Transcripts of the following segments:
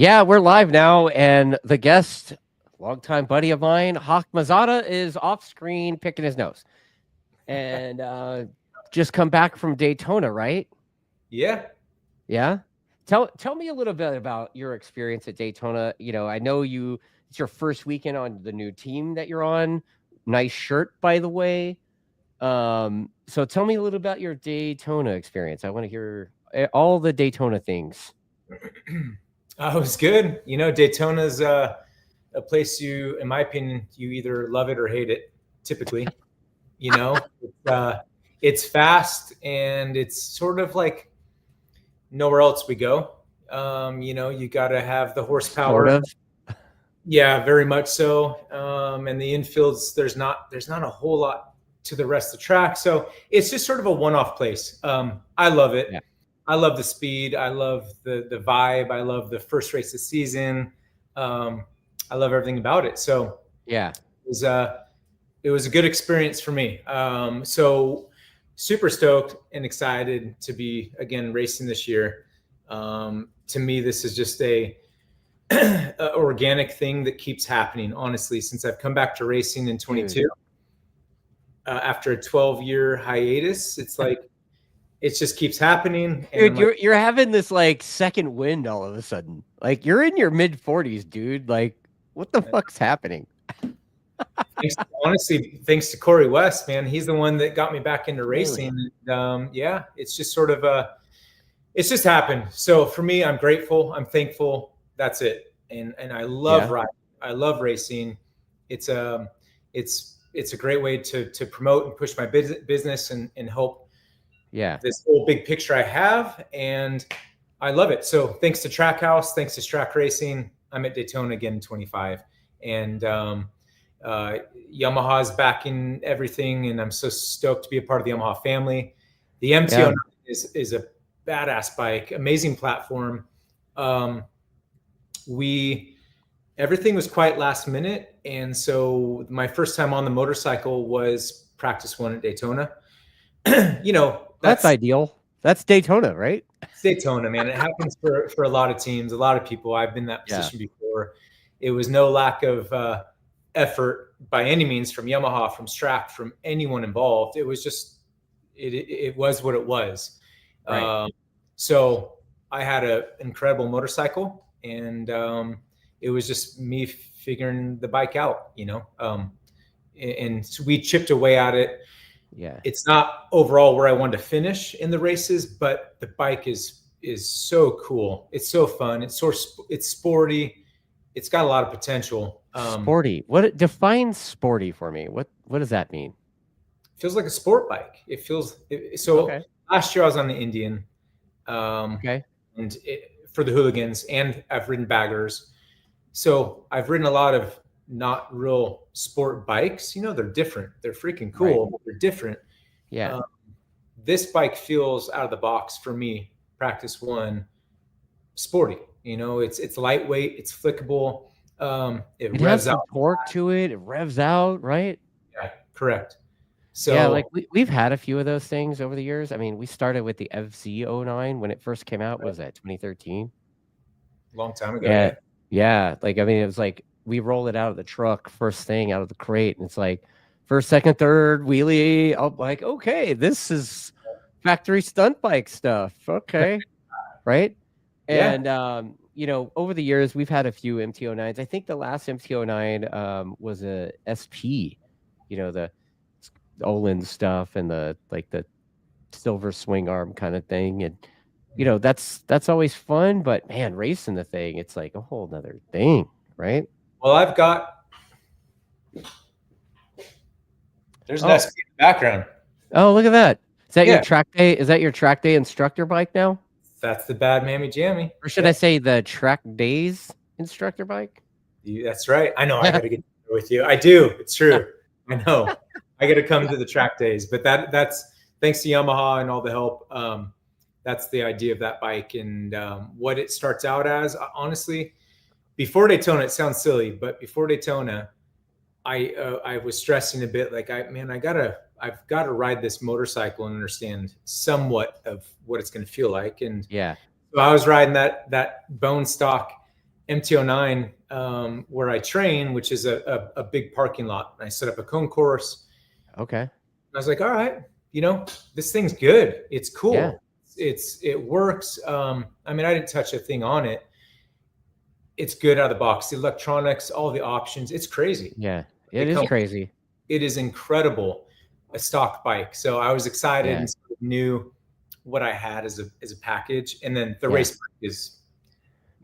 Yeah, we're live now, and the guest, longtime buddy of mine, Hawk Mazzotta, is off screen picking his nose, and just come back from Daytona, right? Yeah. Yeah. Tell me a little bit about your experience at Daytona. I know it's your first weekend on the new team that you're on. Nice shirt, by the way. So tell me a little about your Daytona experience. I want to hear all the Daytona things. It was good. Daytona's a place in my opinion, you either love it or hate it, typically. It's fast and it's sort of like nowhere else we go. You got to have the horsepower. Sort of. Yeah, very much so. And the infields, there's not a whole lot to the rest of the track. So it's just sort of a one-off place. I love it. Yeah. I love the speed. I love the vibe. I love the first race of the season. I love everything about it. So yeah, it was a good experience for me. So super stoked and excited to be again racing this year. To me, this is just a organic thing that keeps happening. Honestly, since I've come back to racing in 22, after a 12-year hiatus, it's like. It just keeps happening. And dude, you're having this like second wind all of a sudden. Like you're in your mid 40s, dude. Like what the fuck's happening? Honestly, thanks to Corey West, man. He's the one that got me back into racing. And, yeah, it's just sort of it's just happened. So for me, I'm grateful. I'm thankful. That's it. And I love riding. I love racing. It's a great way to promote and push my business and help. Yeah, this whole big picture I have, and I love it. So thanks to Trackhouse, thanks to Strack Racing, I'm at Daytona again in 25, and Yamaha's backing everything, and I'm so stoked to be a part of the Yamaha family. The MT09 is a badass bike, amazing platform. Everything was quite last minute, and so my first time on the motorcycle was practice one at Daytona. That's ideal. That's Daytona, right? It's Daytona, man. It happens for a lot of teams, a lot of people. I've been in that position before. It was no lack of effort by any means from Yamaha, from Strack, from anyone involved. It was just, it was what it was. Right. So I had an incredible motorcycle, and it was just me figuring the bike out, and so we chipped away at it. Yeah, it's not overall where I wanted to finish in the races, but the bike is so cool. It's so fun. It's sporty. It's got a lot of potential. Sporty. What defines sporty for me? What does that mean? It feels like a sport bike. It feels so. Last year I was on the Indian, and for the Hooligans, and I've ridden baggers. So I've ridden a lot of not real sport bikes. They're different. They're freaking cool, but they're different. Yeah. This bike feels out of the box for me. Practice one, sporty. It's lightweight. It's flickable. It revs out. Torque to it. It revs out, right? Yeah, correct. So yeah, like we've had a few of those things over the years. I mean, we started with the FZ09 when it first came out. What was that 2013? Long time ago. Yeah. Like I mean, it was like. We roll it out of the truck first thing out of the crate, and it's like first, second, third wheelie. I'm like, okay, this is factory stunt bike stuff. Okay, right? And over the years we've had a few MT09s. I think the last MT09 was a SP. The Olin stuff and the silver swing arm kind of thing, and that's always fun. But man, racing the thing, it's like a whole nother thing, right? Well, I've got. There's an SP in the background. Oh, look at that! Is that your track day? Is that your track day instructor bike now? That's the Bad Mammy Jammy. Or should I say the TrackDaz instructor bike? That's right. I know. I got to get with you. I do. It's true. I know. I got to come to the TrackDaz, but that's thanks to Yamaha and all the help. That's the idea of that bike, and what it starts out as. Honestly. Before Daytona, it sounds silly, but before Daytona, I was stressing a bit. Like I've got to ride this motorcycle and understand somewhat of what it's going to feel like. And yeah, so I was riding that bone stock MT09, where I train, which is a big parking lot. And I set up a cone course. Okay. I was like, all right, you know, this thing's good. It's cool. Yeah. It works. I mean, I didn't touch a thing on it. It's good out of the box. The electronics, all the options. It's crazy. Yeah, it is crazy. It is incredible, a stock bike. So I was excited Yeah. and sort of knew what I had as a package. And then the race bike is.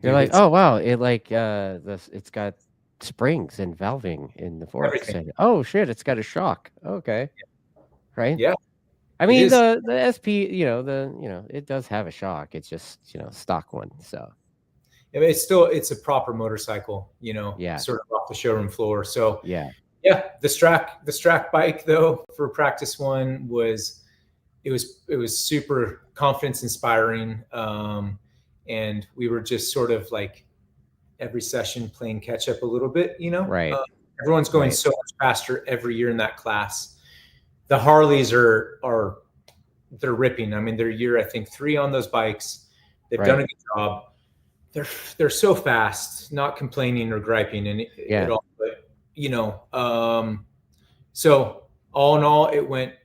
You're like, oh wow, it like it's got springs and valving in the forks. And, oh shit, it's got a shock. Okay. Right? Yeah. I mean the SP, it does have a shock. It's just, stock one. So it's a proper motorcycle, sort of off the showroom floor. So yeah, the Strack bike though for practice one was super confidence inspiring. And we were just sort of like every session playing catch up a little bit, right. Everyone's going so much faster every year in that class. The Harleys they're ripping. I mean, they're year, I think 3 on those bikes. They've done a good job. They're so fast, not complaining or griping at all, but so all in all, it went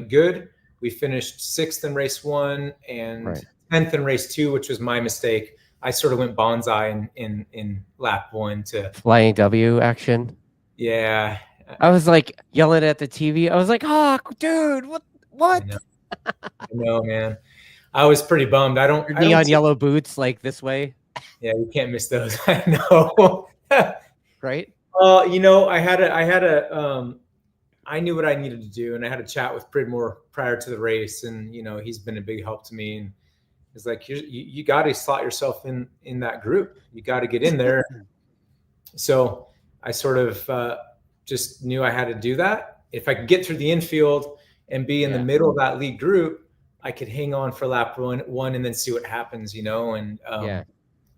good. We finished 6th in race 1 and 10th in race 2, which was my mistake. I sort of went bonsai in lap 1 to flying W action. Yeah. I was like yelling at the TV. I was like, "Oh, dude, what?" I know, man. I was pretty bummed. I don't neon yellow boots like this way. Yeah, you can't miss those. I know. Right? I knew what I needed to do, and I had a chat with Pridmore prior to the race, and he's been a big help to me. And it's like you got to slot yourself in that group. You got to get in there. So I sort of just knew I had to do that. If I could get through the infield and be in the middle of that lead group, I could hang on for lap one and then see what happens. And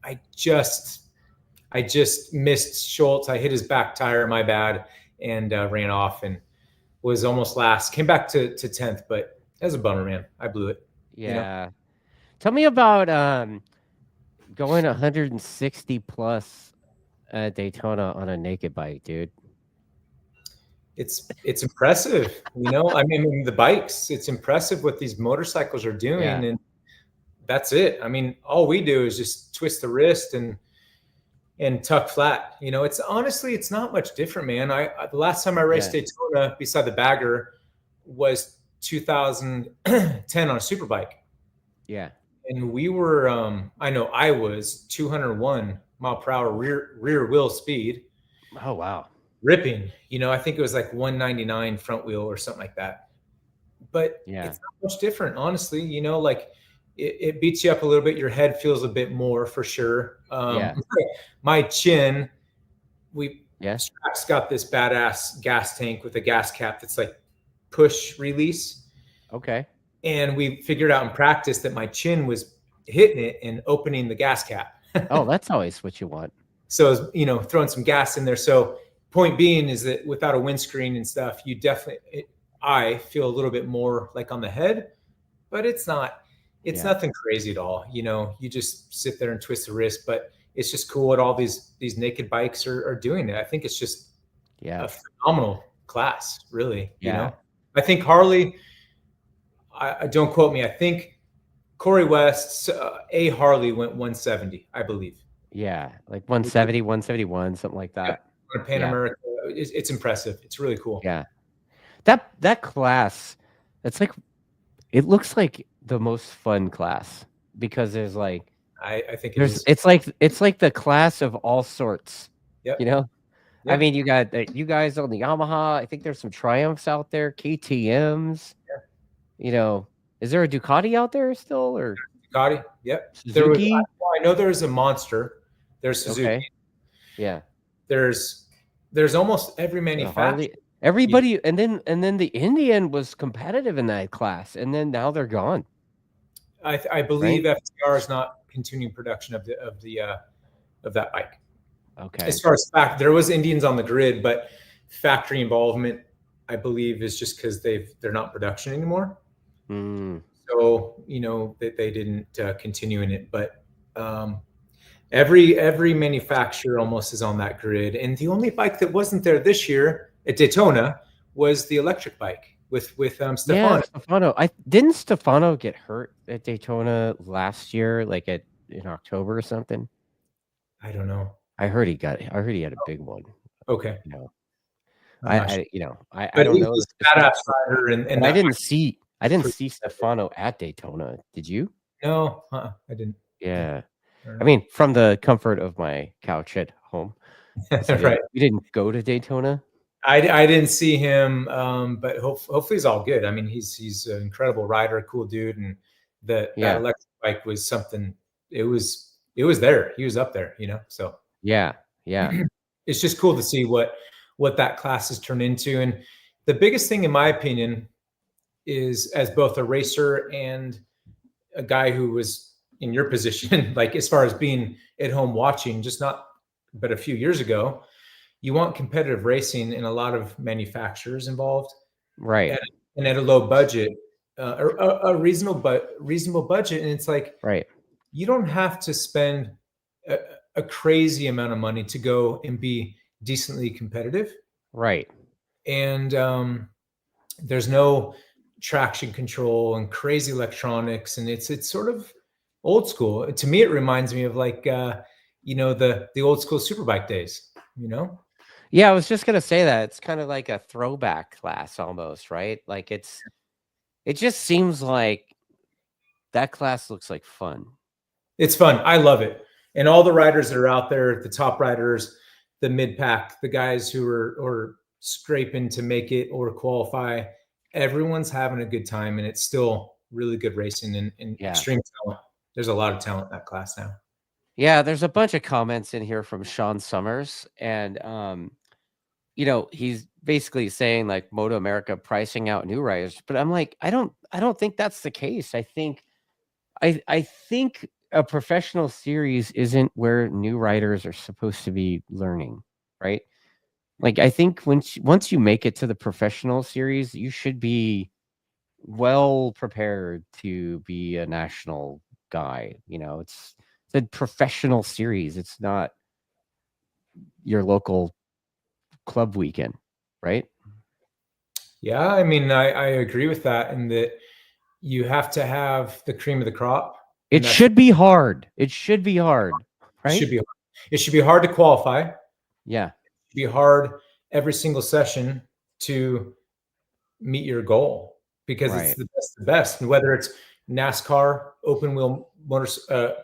I just missed Schultz. I hit his back tire, my bad, and ran off and was almost last. Came back to 10th, but that was a bummer, man. I blew it. Yeah. Tell me about going 160 plus at Daytona on a naked bike, dude. It's impressive, I mean, the bikes, it's impressive what these motorcycles are doing. And that's it. I mean, all we do is just twist the wrist and tuck flat. It's honestly, it's not much different, man. The last time I raced Daytona beside the bagger was 2010 on a super bike. Yeah. And we were, I know I was 201 mile per hour rear wheel speed. Oh, wow. Ripping, I think it was like 199 front wheel or something like that. But it's not much different, honestly. Like it beats you up a little bit. Your head feels a bit more for sure. My chin, Strack's got this badass gas tank with a gas cap that's like push release. Okay. And we figured out in practice that my chin was hitting it and opening the gas cap. Oh, that's always what you want. So, throwing some gas in there. So point being is that without a windscreen and stuff, you definitely, I feel a little bit more like on the head, but it's nothing crazy at all. You just sit there and twist the wrist, but it's just cool what all these naked bikes are doing it. I think it's just a phenomenal class, really. I think Harley, I don't quote me. I think Corey West's a Harley went 170, I believe. Yeah. Like 170, 171, something like that. Pan America, it's impressive. It's really cool. Yeah, that class, it's like, it looks like the most fun class because there's like, I think it's like the class of all sorts. Yep. I mean, you got you guys on the Yamaha. I think there's some Triumphs out there, KTMs. Is there a Ducati out there still, or Ducati? Yep. Suzuki? I know there's a Monster. There's Suzuki. Okay. Yeah. There's almost every manufacturer. Everybody, and then the Indian was competitive in that class, and then now they're gone. I believe FTR is not continuing production of that bike. Okay. As far as there was Indians on the grid, but factory involvement, I believe, is just because they're not production anymore. So they didn't continue in it, but Every manufacturer almost is on that grid, and the only bike that wasn't there this year at Daytona was the electric bike with Yeah, Stefano. Stefano. Didn't Stefano get hurt at Daytona last year, like in October or something? I don't know. I heard he had a big one. Okay, You know, I'm not sure. I But don't know the he's a badass specifics, rider, and but that I didn't bike. see Stefano at Daytona. Did you? No, I didn't. Yeah. No. I mean, from the comfort of my couch at home. Right. You didn't go to Daytona? I didn't see him, but hopefully he's all good. I mean, he's an incredible rider, cool dude, and that electric bike was something. It was there. He was up there, you know. So yeah, it's just cool to see what that class has turned into. And the biggest thing, in my opinion, is as both a racer and a guy who was in your position, like as far as being at home watching, but a few years ago. You want competitive racing and a lot of manufacturers involved, right? And at a low budget, or a reasonable budget. And it's like, right, you don't have to spend a crazy amount of money to go and be decently competitive, right? And there's no traction control and crazy electronics, and it's sort of old school. To me, it reminds me of like the old school superbike days, you know. Yeah, I was just gonna say that it's kind of like a throwback class almost, right? Like it just seems like that class looks like fun. It's fun. I love it. And all the riders that are out there, the top riders, the mid pack, the guys who are scraping to make it or qualify, everyone's having a good time, and it's still really good racing and extreme talent. There's a lot of talent in that class now. Yeah, there's a bunch of comments in here from Sean Summers, and he's basically saying like MotoAmerica pricing out new riders, but I'm like, I don't think that's the case. I think a professional series isn't where new riders are supposed to be learning, right? Like I think once you make it to the professional series, you should be well prepared to be a national guy. It's a professional series. It's not your local club weekend, right? Yeah, I mean, I agree with that, in that you have to have the cream of the crop. It should be hard. It should be hard, right? It should be hard to qualify. Yeah. It should be hard every single session to meet your goal, because it's the best. And whether it's NASCAR, open wheel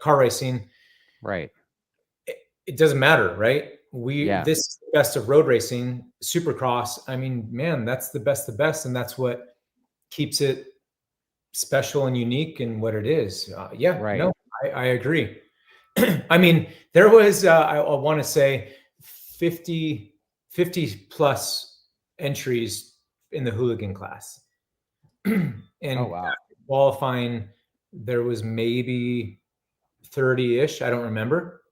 car racing, right? It doesn't matter, right? This is the best of road racing, Supercross. I mean, man, that's the best, and that's what keeps it special and unique and what it is. No, I agree. I mean, there was I want to say 50 plus entries in the Hooligan class. And qualifying, there was maybe 30-ish. I don't remember.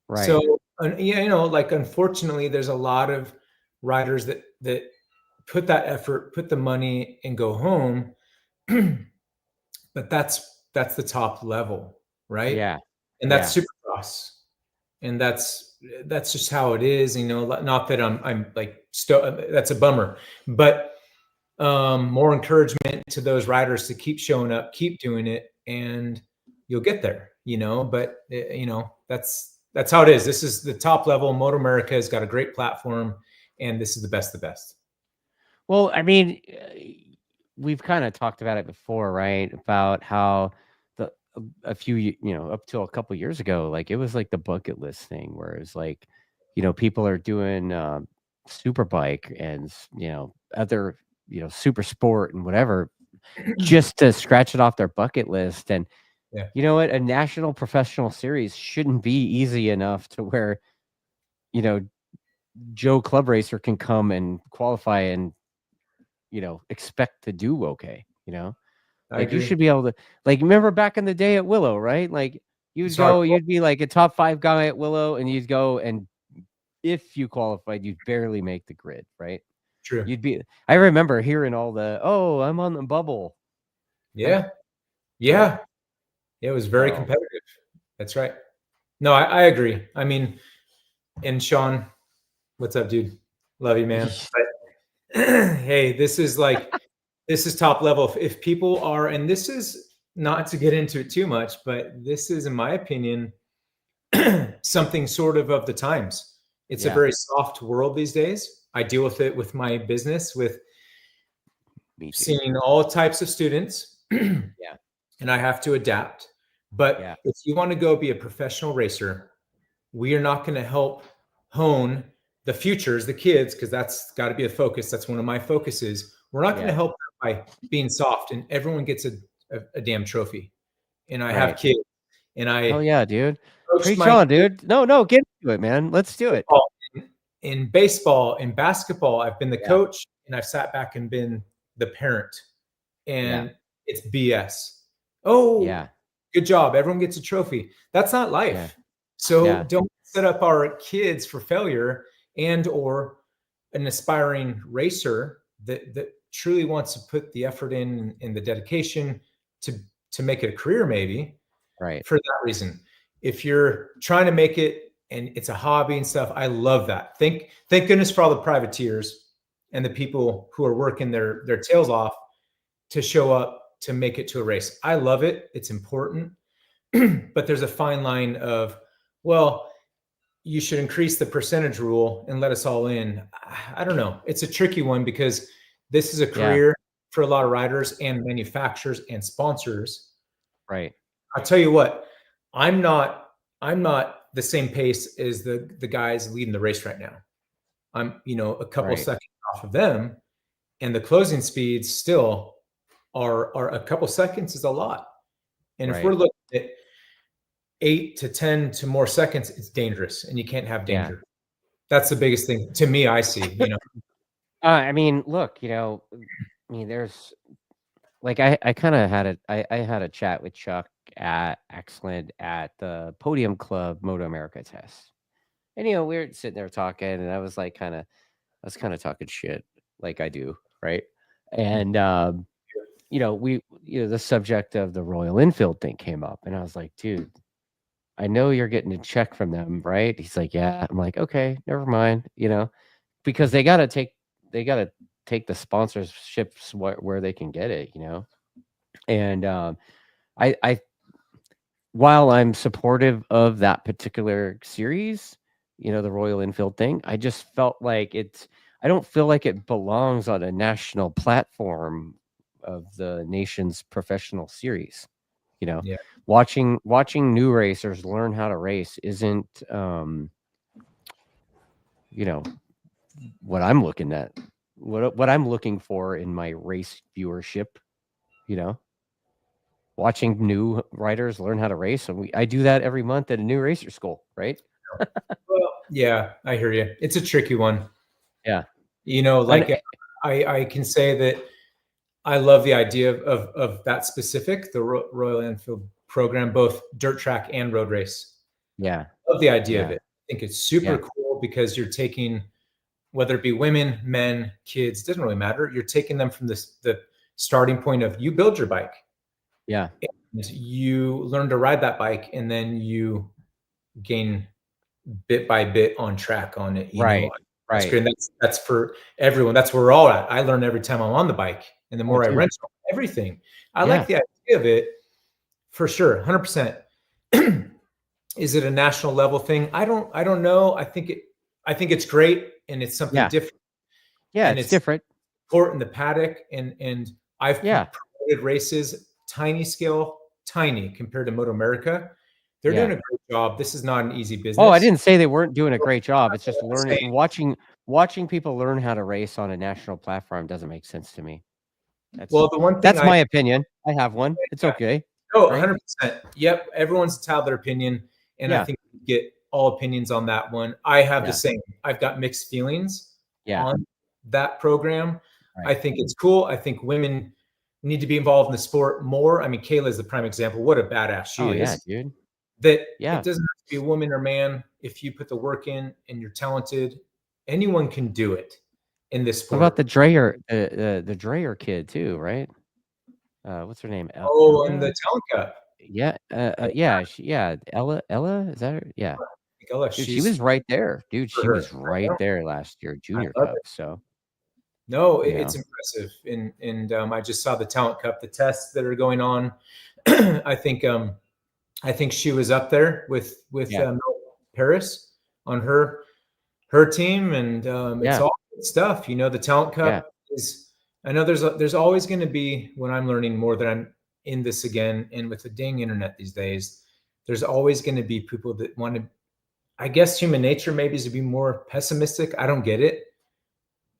Right. So, like, unfortunately, there's a lot of riders that put that effort, put the money, and go home. But that's the top level, right? Yeah. And that's Supercross. And that's just how it is. Not that I'm like, that's a bummer, but more encouragement to those riders to keep showing up, keep doing it, and you'll get there, but that's how it is. This is the top level. MotoAmerica has got a great platform, and this is the best of the best. Well, I mean, we've kind of talked about it before, right? About how a few, up till a couple years ago, like it was like the bucket list thing, where it's like, people are doing superbike and other super sport and whatever, just to scratch it off their bucket list. And you know what, a national professional series shouldn't be easy enough to where Joe Club Racer can come and qualify and expect to do okay. Like you should be able to, like, remember back in the day at Willow, right? Like you'd be like a top 5 guy at Willow, and you'd go, and if you qualified, you'd barely make the grid, right? True. I remember hearing all the, oh, I'm on the bubble. Yeah. It was very competitive. That's right. No, I agree. I mean, and Sean, what's up, dude? Love you, man. But hey, this is top level. If people are, and this is not to get into it too much, but this is, in my opinion, something sort of the times. It's a very soft world these days. I deal with it with my business, with seeing all types of students. Yeah. And I have to adapt. But if you want to go be a professional racer, we are not going to help hone the futures, the kids, because that's got to be a focus. That's one of my focuses. We're not going to help them by being soft, and everyone gets a damn trophy. And I have kids, and oh yeah, dude. Preach my on, dude. No, get into it, man. Let's do it. In baseball, in basketball, I've been the coach, and I've sat back and been the parent, and it's BS. Oh, yeah. Good job. Everyone gets a trophy. That's not life. Yeah. So don't set up our kids for failure, and or an aspiring racer that truly wants to put the effort in the dedication to make it a career, maybe. Right. For that reason. If you're trying to make it and it's a hobby and stuff, I love that. Thank goodness for all the privateers and the people who are working their tails off to show up to make it to a race. I love it. It's important. But there's a fine line of, well, you should increase the percentage rule and let us all in. I don't know. It's a tricky one because this is a career for a lot of riders and manufacturers and sponsors. Right. I'll tell you what, I'm not the same pace as the guys leading the race right now. I'm, a couple seconds off of them, and the closing speeds still are a couple seconds is a lot. And if we're looking at 8 to 10 to more seconds, it's dangerous, and you can't have danger. That's the biggest thing to me. I see, I mean, look, there's like, I kind of had I had a chat with Chuck at the Podium Club MotoAmerica test. And, we were sitting there talking, and I was kind of talking shit like I do. Right. And, the subject of the Royal Enfield thing came up, and I was like, dude, I know you're getting a check from them, right? He's like, yeah. I'm like, okay, never mind, because they got to take the sponsorships where they can get it, and I while I'm supportive of that particular series, the Royal Enfield thing, I just felt like I don't feel like it belongs on a national platform of the nation's professional series. Watching new racers learn how to race isn't what I'm looking at, what I'm looking for in my race viewership. Watching new riders learn how to race, and I do that every month at a new racer school, right? Well, yeah, I hear you. It's a tricky one. Yeah. I can say that I love the idea of that specific, the Royal Enfield program, both dirt track and road race. Yeah. I love the idea of it. I think it's super cool because you're taking, whether it be women, men, kids, doesn't really matter. You're taking them from the starting point of you build your bike. Yeah. And you learn to ride that bike, and then you gain bit by bit on track on it. Right. And that's for everyone. That's where we're all at. I learn every time I'm on the bike, and the more I wrench on everything. I like the idea of it for sure. 100%. Is it a national level thing? I don't know. I think it's great, and it's something different. Yeah, and it's different. Sport in the paddock, and I've promoted races, tiny scale, tiny compared to MotoAmerica. They're doing a great job. This is not an easy business. Oh, I didn't say they weren't doing a great job. It's just learning, watching people learn how to race on a national platform doesn't make sense to me. The one thing that's my opinion. I have one. It's okay. Oh, 100%. Yep. Everyone's entitled their opinion. And I think we get all opinions on that one. I have the same. I've got mixed feelings on that program. Right. I think it's cool. I think women need to be involved in the sport more. I mean, Kayla is the prime example. What a badass she is. Yeah, dude. That it doesn't have to be a woman or man. If you put the work in and you're talented, anyone can do it in this sport. What about the Dreyer kid too, right? What's her name? Oh, in the Talent Cup. Yeah, Ella, is that her? Yeah. Ella, Dude, she was right there. Dude, she her. was right there last year, I Junior love Cup. it. So, No, you it's know, impressive, and I just saw the Talent Cup, the tests that are going on. I think she was up there with yeah, Paris on her team, and it's yeah, all good stuff. You know, the Talent yeah, Cup is. I know there's always going to be, when I'm learning more that I'm in this again, and with the dang internet these days, there's always going to be people that want to. I guess human nature maybe is to be more pessimistic. I don't get it.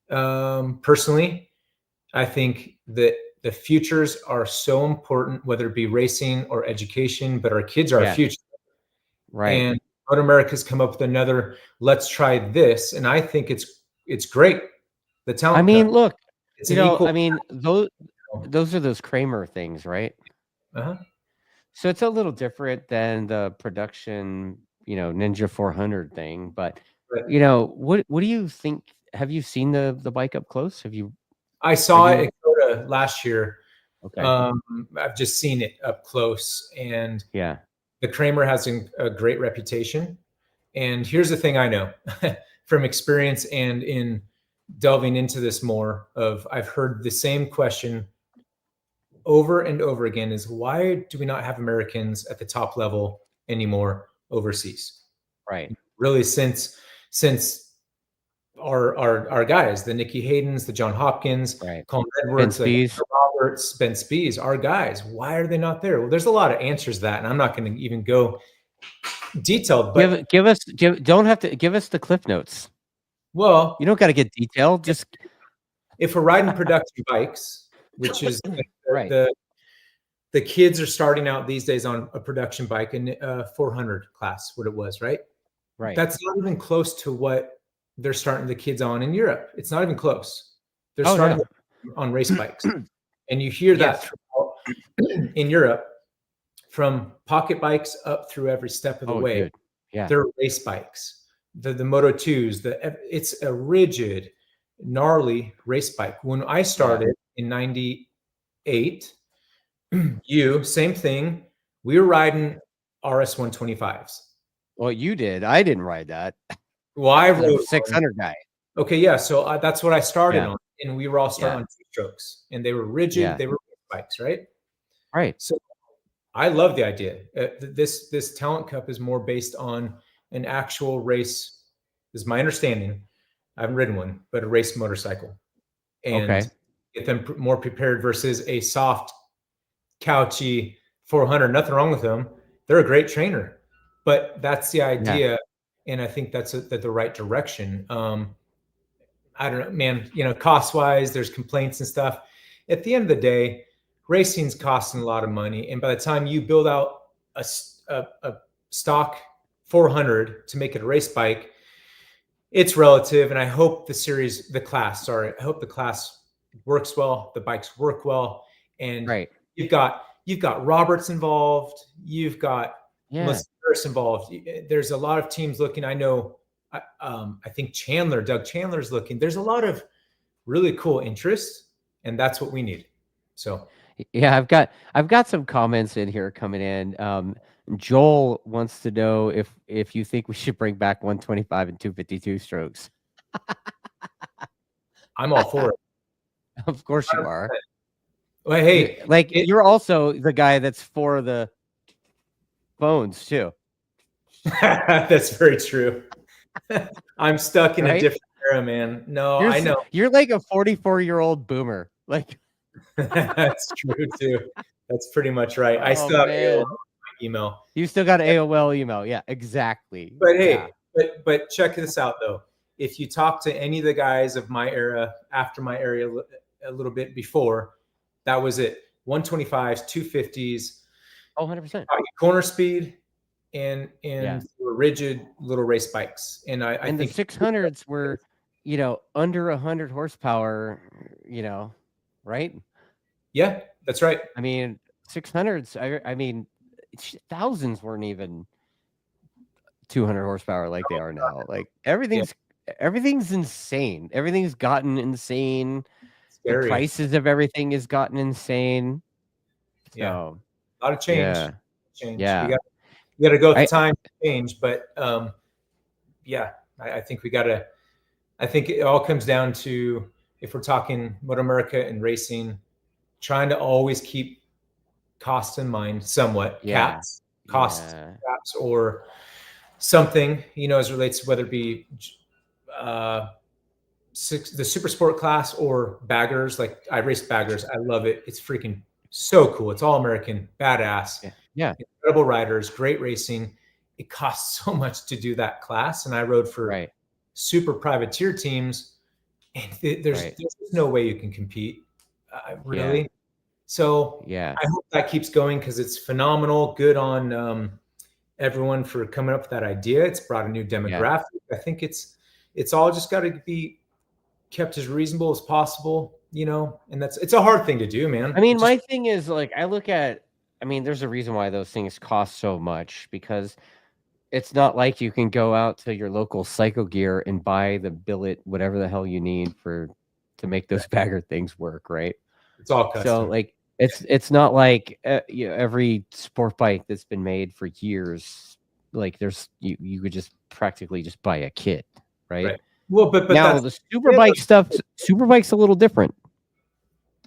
Personally, I think that the futures are so important, whether it be racing or education, but our kids are our yeah, future. right. And MotoAmerica's come up with another, let's try this. And I think it's great. The I Talent mean, Cup, look, it's an equal. I mean, those are those Kramer things, right? Uh-huh. So it's a little different than the production, Ninja 400 thing. But, But what do you think? Have you seen the bike up close? I Are saw it you at Coda last year. okay? I've just seen it up close, and Yeah, the Kramer has a great reputation. And here's the thing I know from experience and in delving into this more of, I've heard the same question over and over again, is why do we not have Americans at the top level anymore overseas? right, Really, since our guys, the Nicky Haydens, the John Hopkins, right. Colin Ben Edwards, the Spies. Roberts, Ben Spies, our guys, why are they not there? Well, there's a lot of answers to that, and I'm not going to even go detailed, but Don't have to give us the cliff notes. well, You don't got to get detailed. Just if we're riding production bikes, which is right, the kids are starting out these days on a production bike in 400 class, what it was, right? right. That's not even close to what they're starting the kids on in Europe. It's not even close. They're Oh starting no. on race bikes. And you hear that Yes. in Europe, from pocket bikes up through every step of the way. Dude. Yeah. They're race bikes. The Moto 2s, it's a rigid, gnarly race bike. When I started in 98, same thing. We were riding RS 125s. Well, you did. I didn't ride that. Well, I rode 600 guy. Okay, yeah. So that's what I started on, and we were all starting Yeah. on two strokes, and they were rigid. Yeah. They were bikes, right? Right. So I love the idea. This Talent Cup is more based on an actual race, is my understanding. I haven't ridden one, but a race motorcycle, and get them more prepared versus a soft, couchy 400. Nothing wrong with them. They're a great trainer, but that's the idea, and I think that's the right direction. I don't know, man, cost wise, there's complaints and stuff. At the end of the day, racing's costing a lot of money. And by the time you build out a stock 400 to make it a race bike, it's relative. And I hope I hope the class works well, the bikes work well. And you've got Roberts involved. You've got Melissa Harris involved. There's a lot of teams looking. I know, I think Doug Chandler's looking. There's a lot of really cool interest, and that's what we need. So yeah, I've got some comments in here coming in. Joel wants to know if you think we should bring back 125 and 252 strokes. I'm all for it. Of course you are. Well, hey, you're also the guy that's for the phones too. That's very true. I'm stuck in a different era, man. No, I know. You're like a 44-year-old boomer. Like that's true too. That's pretty much right. I still have AOL email. You still got AOL email. Yeah, exactly. But hey, but check this out though. If you talk to any of the guys of my era, after my era, a little bit before, that was it. 125s, 250s. Oh, 100%. Corner speed and rigid little race bikes. And I think the 600s were, under 100 horsepower, right? Yeah, that's right. I mean, 600s, I mean, thousands weren't even 200 horsepower like they are now. Like everything's insane. Everything's gotten insane. Scary. The prices of everything has gotten insane. So, a lot of change. change. Yeah. We got to go with the time to change. But yeah, I think I think it all comes down to, if we're talking MotoAmerica and racing, trying to always keep costs in mind somewhat, caps, or something, as it relates to whether it be the super sport class or baggers. Like, I race baggers. I love it. It's freaking so cool. It's all American, badass. Yeah. Incredible riders, great racing. It costs so much to do that class. And I rode for super privateer teams, and there's no way you can compete, really. Yeah. So I hope that keeps going, because it's phenomenal. Good on everyone for coming up with that idea. It's brought a new demographic. I think it's all just got to be kept as reasonable as possible, and it's a hard thing to do, man. I mean, my thing is, like, there's a reason why those things cost so much, because it's not like you can go out to your local Psycho Gear and buy the billet, whatever the hell you need to make those bagger things work, right? It's all custom. So, like, it's not like every sport bike that's been made for years, like, you could just practically just buy a kit, right? Well, but now the Superbike's a little different,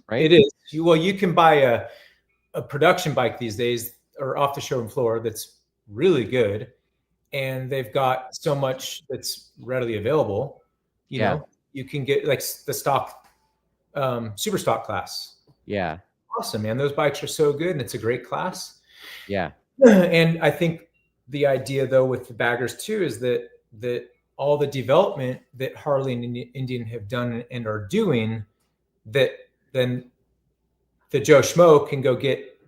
right? It is. You can buy a production bike these days, or off the showroom floor, that's really good, and they've got so much that's readily available. You know, you can get like the stock, super stock class. Yeah. Awesome, man. Those bikes are so good, and it's a great class. Yeah. And I think the idea, though, with the baggers too, is that all the development that Harley and Indian have done and are doing, that then the Joe Schmo can go get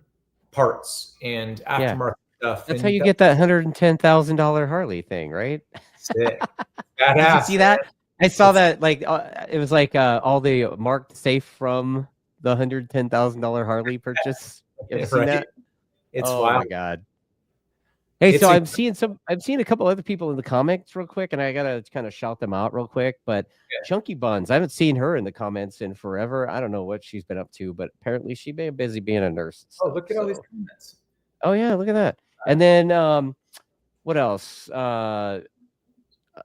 parts and aftermarket stuff. That's how you get that $110,000 Harley thing, right? Sick. Did you see that? I saw that, like, it was like all the marked safe from the $110,000 Harley purchase. You ever seen that? It's wild. Oh my God. Hey, so I'm seeing a couple other people in the comments real quick, and I gotta kind of shout them out real quick. But Chunky Buns, I haven't seen her in the comments in forever. I don't know what she's been up to, but apparently she's been busy being a nurse. Oh, look at all these comments. Oh yeah, look at that. And then what else?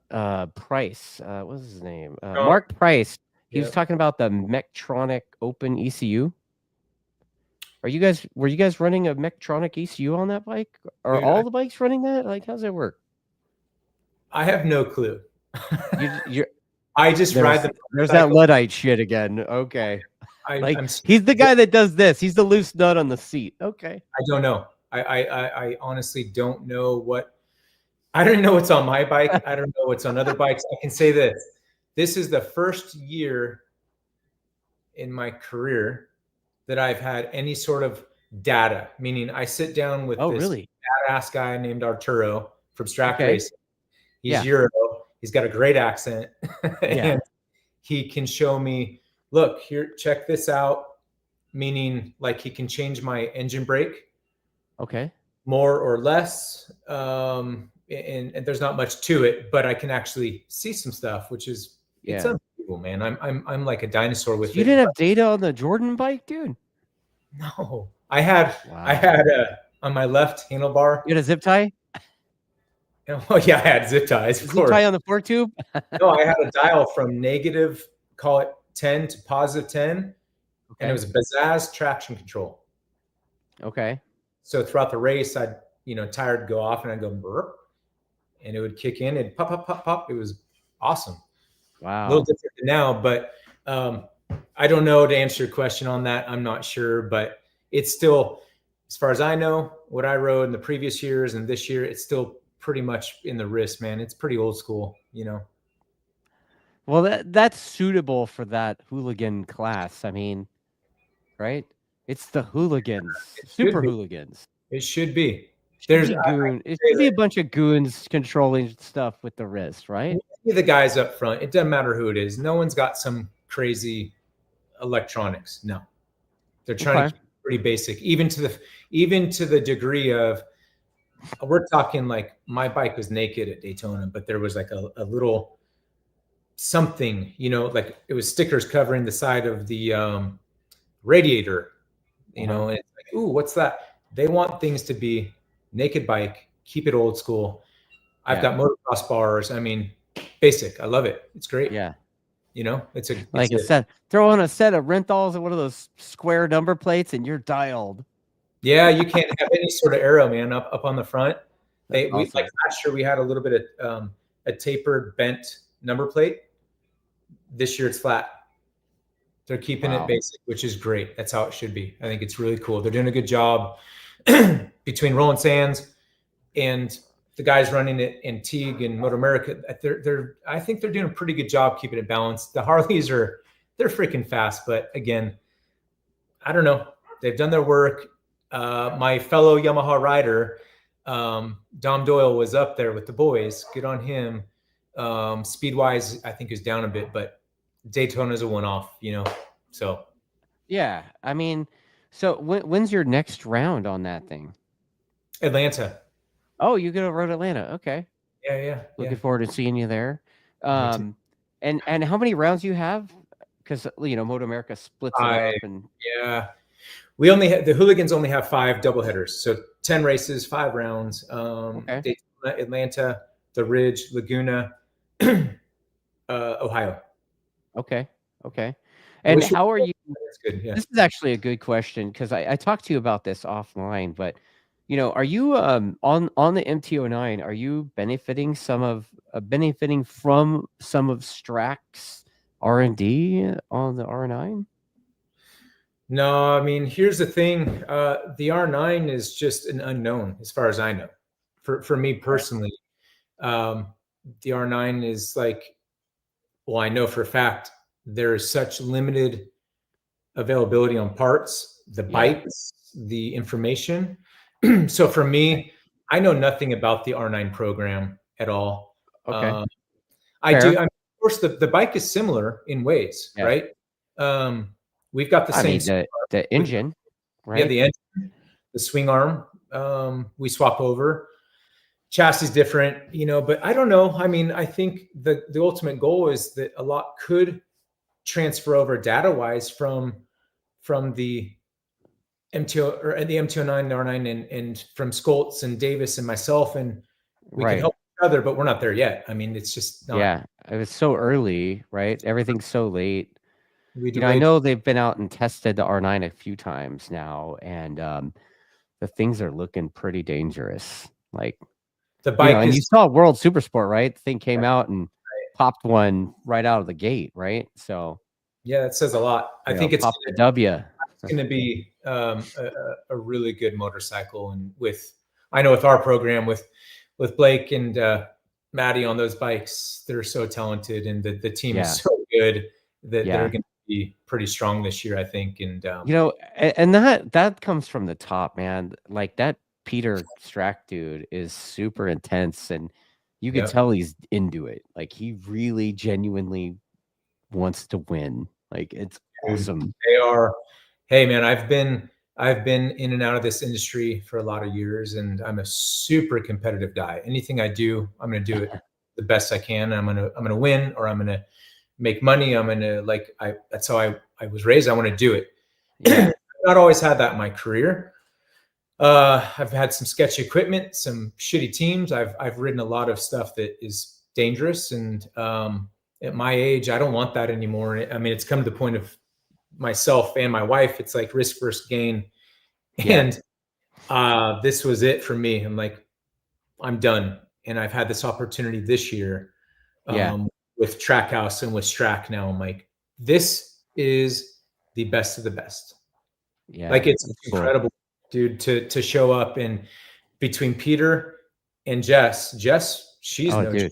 Price. What was his name? Mark Price. He was talking about the Mectronic Open ECU. Were you guys running a Mectronic ECU on that bike? Are all the bikes running that? Like, how's that work? I have no clue. I just ride the. There's that Luddite shit again. Okay. He's the guy that does this. He's the loose nut on the seat. Okay. I don't know. I honestly don't know what. I don't know what's on my bike. I don't know what's on other bikes. I can say this. This is the first year in my career that I've had any sort of data, meaning I sit down with this badass guy named Arturo from Strack Racing. He's Euro. He's got a great accent. And he can show me, look, here, check this out. Meaning, like, he can change my engine brake. Okay. More or less. And there's not much to it, but I can actually see some stuff, which is it's unbelievable, man. I'm like a dinosaur with it. You didn't have data on the Jordan bike, dude? No. I had on my left handlebar. You had a zip tie? Oh yeah, I had zip ties, of course. Zip tie on the fork tube? No, I had a dial from negative, call it 10 to positive 10. And it was Bazaz traction control. Okay. So throughout the race, I'd, tire would go off and I'd go burp, and it would kick in and pop, pop, pop, pop. It was awesome. Wow. A little different than now, but I don't know, to answer your question on that. I'm not sure, but it's still, as far as I know, what I rode in the previous years and this year, it's still pretty much in the wrist, man. It's pretty old school, Well, that's suitable for that Hooligan class. I mean, right? It's the Hooligans, super Hooligans. It should be. It should be a bunch of goons controlling stuff with the wrist, right? The guys up front, it doesn't matter who it is. No one's got some crazy electronics. No, they're trying to keep it pretty basic, even to the degree of, we're talking like, my bike was naked at Daytona, but there was like a little something, like it was stickers covering the side of the radiator, and it's like, ooh, what's that? They want things to be naked bike, keep it old school. I've Yeah. got motocross bars. I mean, basic. I love it. It's great. Yeah. You know, it's Like a set, throw on a set of Rentals and one of those square number plates, and you're dialed. Yeah, you can't have any sort of arrow, man, up on the front. That's awesome. Like last year we had a little bit of a tapered bent number plate. This year it's flat. They're keeping it basic, which is great. That's how it should be. I think it's really cool. They're doing a good job between Roland Sands and the guys running it in Teague and MotoAmerica. I think they're doing a pretty good job keeping it balanced. The Harleys they're freaking fast, but again, I don't know. They've done their work. My fellow Yamaha rider, Dom Doyle, was up there with the boys. Good on him. Speed wise, I think is down a bit, but Daytona is a one-off, you know. So yeah, I mean, so when's your next round on that thing? Atlanta. Oh, you go to Road Atlanta. Okay. Yeah. Looking forward to seeing you there. And how many rounds you have? Because MotoAmerica splits it up, and yeah, we only the Hooligans only have 5 doubleheaders, so 10 races, 5 rounds. Okay. Daytona, Atlanta, the Ridge, Laguna, Ohio. Okay. And how are you? That's good. Yeah. This is actually a good question, because I talked to you about this offline, but are you on the MT09? Are you benefiting from some of Strack's R&D on the R9? No, I mean, here's the thing. The R9 is just an unknown as far as I know. For me personally, the R9 is like, well, I know for a fact there is such limited availability on parts, the bikes, the information. So for me, I know nothing about the R9 program at all. Okay. I do. I mean, of course, the bike is similar in ways, right? We've got the same. The engine, right? Yeah, the engine, the swing arm. We swap over. Chassis different, but I don't know. I mean, I think the ultimate goal is that a lot could transfer over data wise from the MTO or the MT09 R9 and from Skoltz and Davis and myself, and we can help each other, but we're not there yet. I mean, it's just not. Yeah, it was so early, right? Everything's so late. I know they've been out and tested the R9 a few times now, and the things are looking pretty dangerous. Like the bike, and you saw World Supersport, right? The thing came out and popped one right out of the gate, right? So yeah, that says a lot. I think it's popped the W. It's going to be a really good motorcycle, and I know with our program with Blake and Maddie on those bikes, they're so talented, and the team is so good that they're going to be pretty strong this year, I think. And and that comes from the top, man. Like that Peter Strack dude is super intense, and you can tell he's into it. Like he really genuinely wants to win. Like it's awesome. They are. Hey man, I've been in and out of this industry for a lot of years, and I'm a super competitive guy. Anything I do, I'm going to do it the best I can. I'm going to win, or I'm going to make money. I'm going to that's how I was raised. I want to do it. I've not always had that in my career. I've had some sketchy equipment, some shitty teams. I've ridden a lot of stuff that is dangerous, and at my age, I don't want that anymore. I mean, it's come to the point of myself and my wife, it's like risk versus gain. And this was it for me. I'm like, I'm done. And I've had this opportunity this year with Trackhouse and with Strack now. I'm like, this is the best of the best. Yeah, like it's incredible, dude, to show up. And between Peter and Jess, she's dude,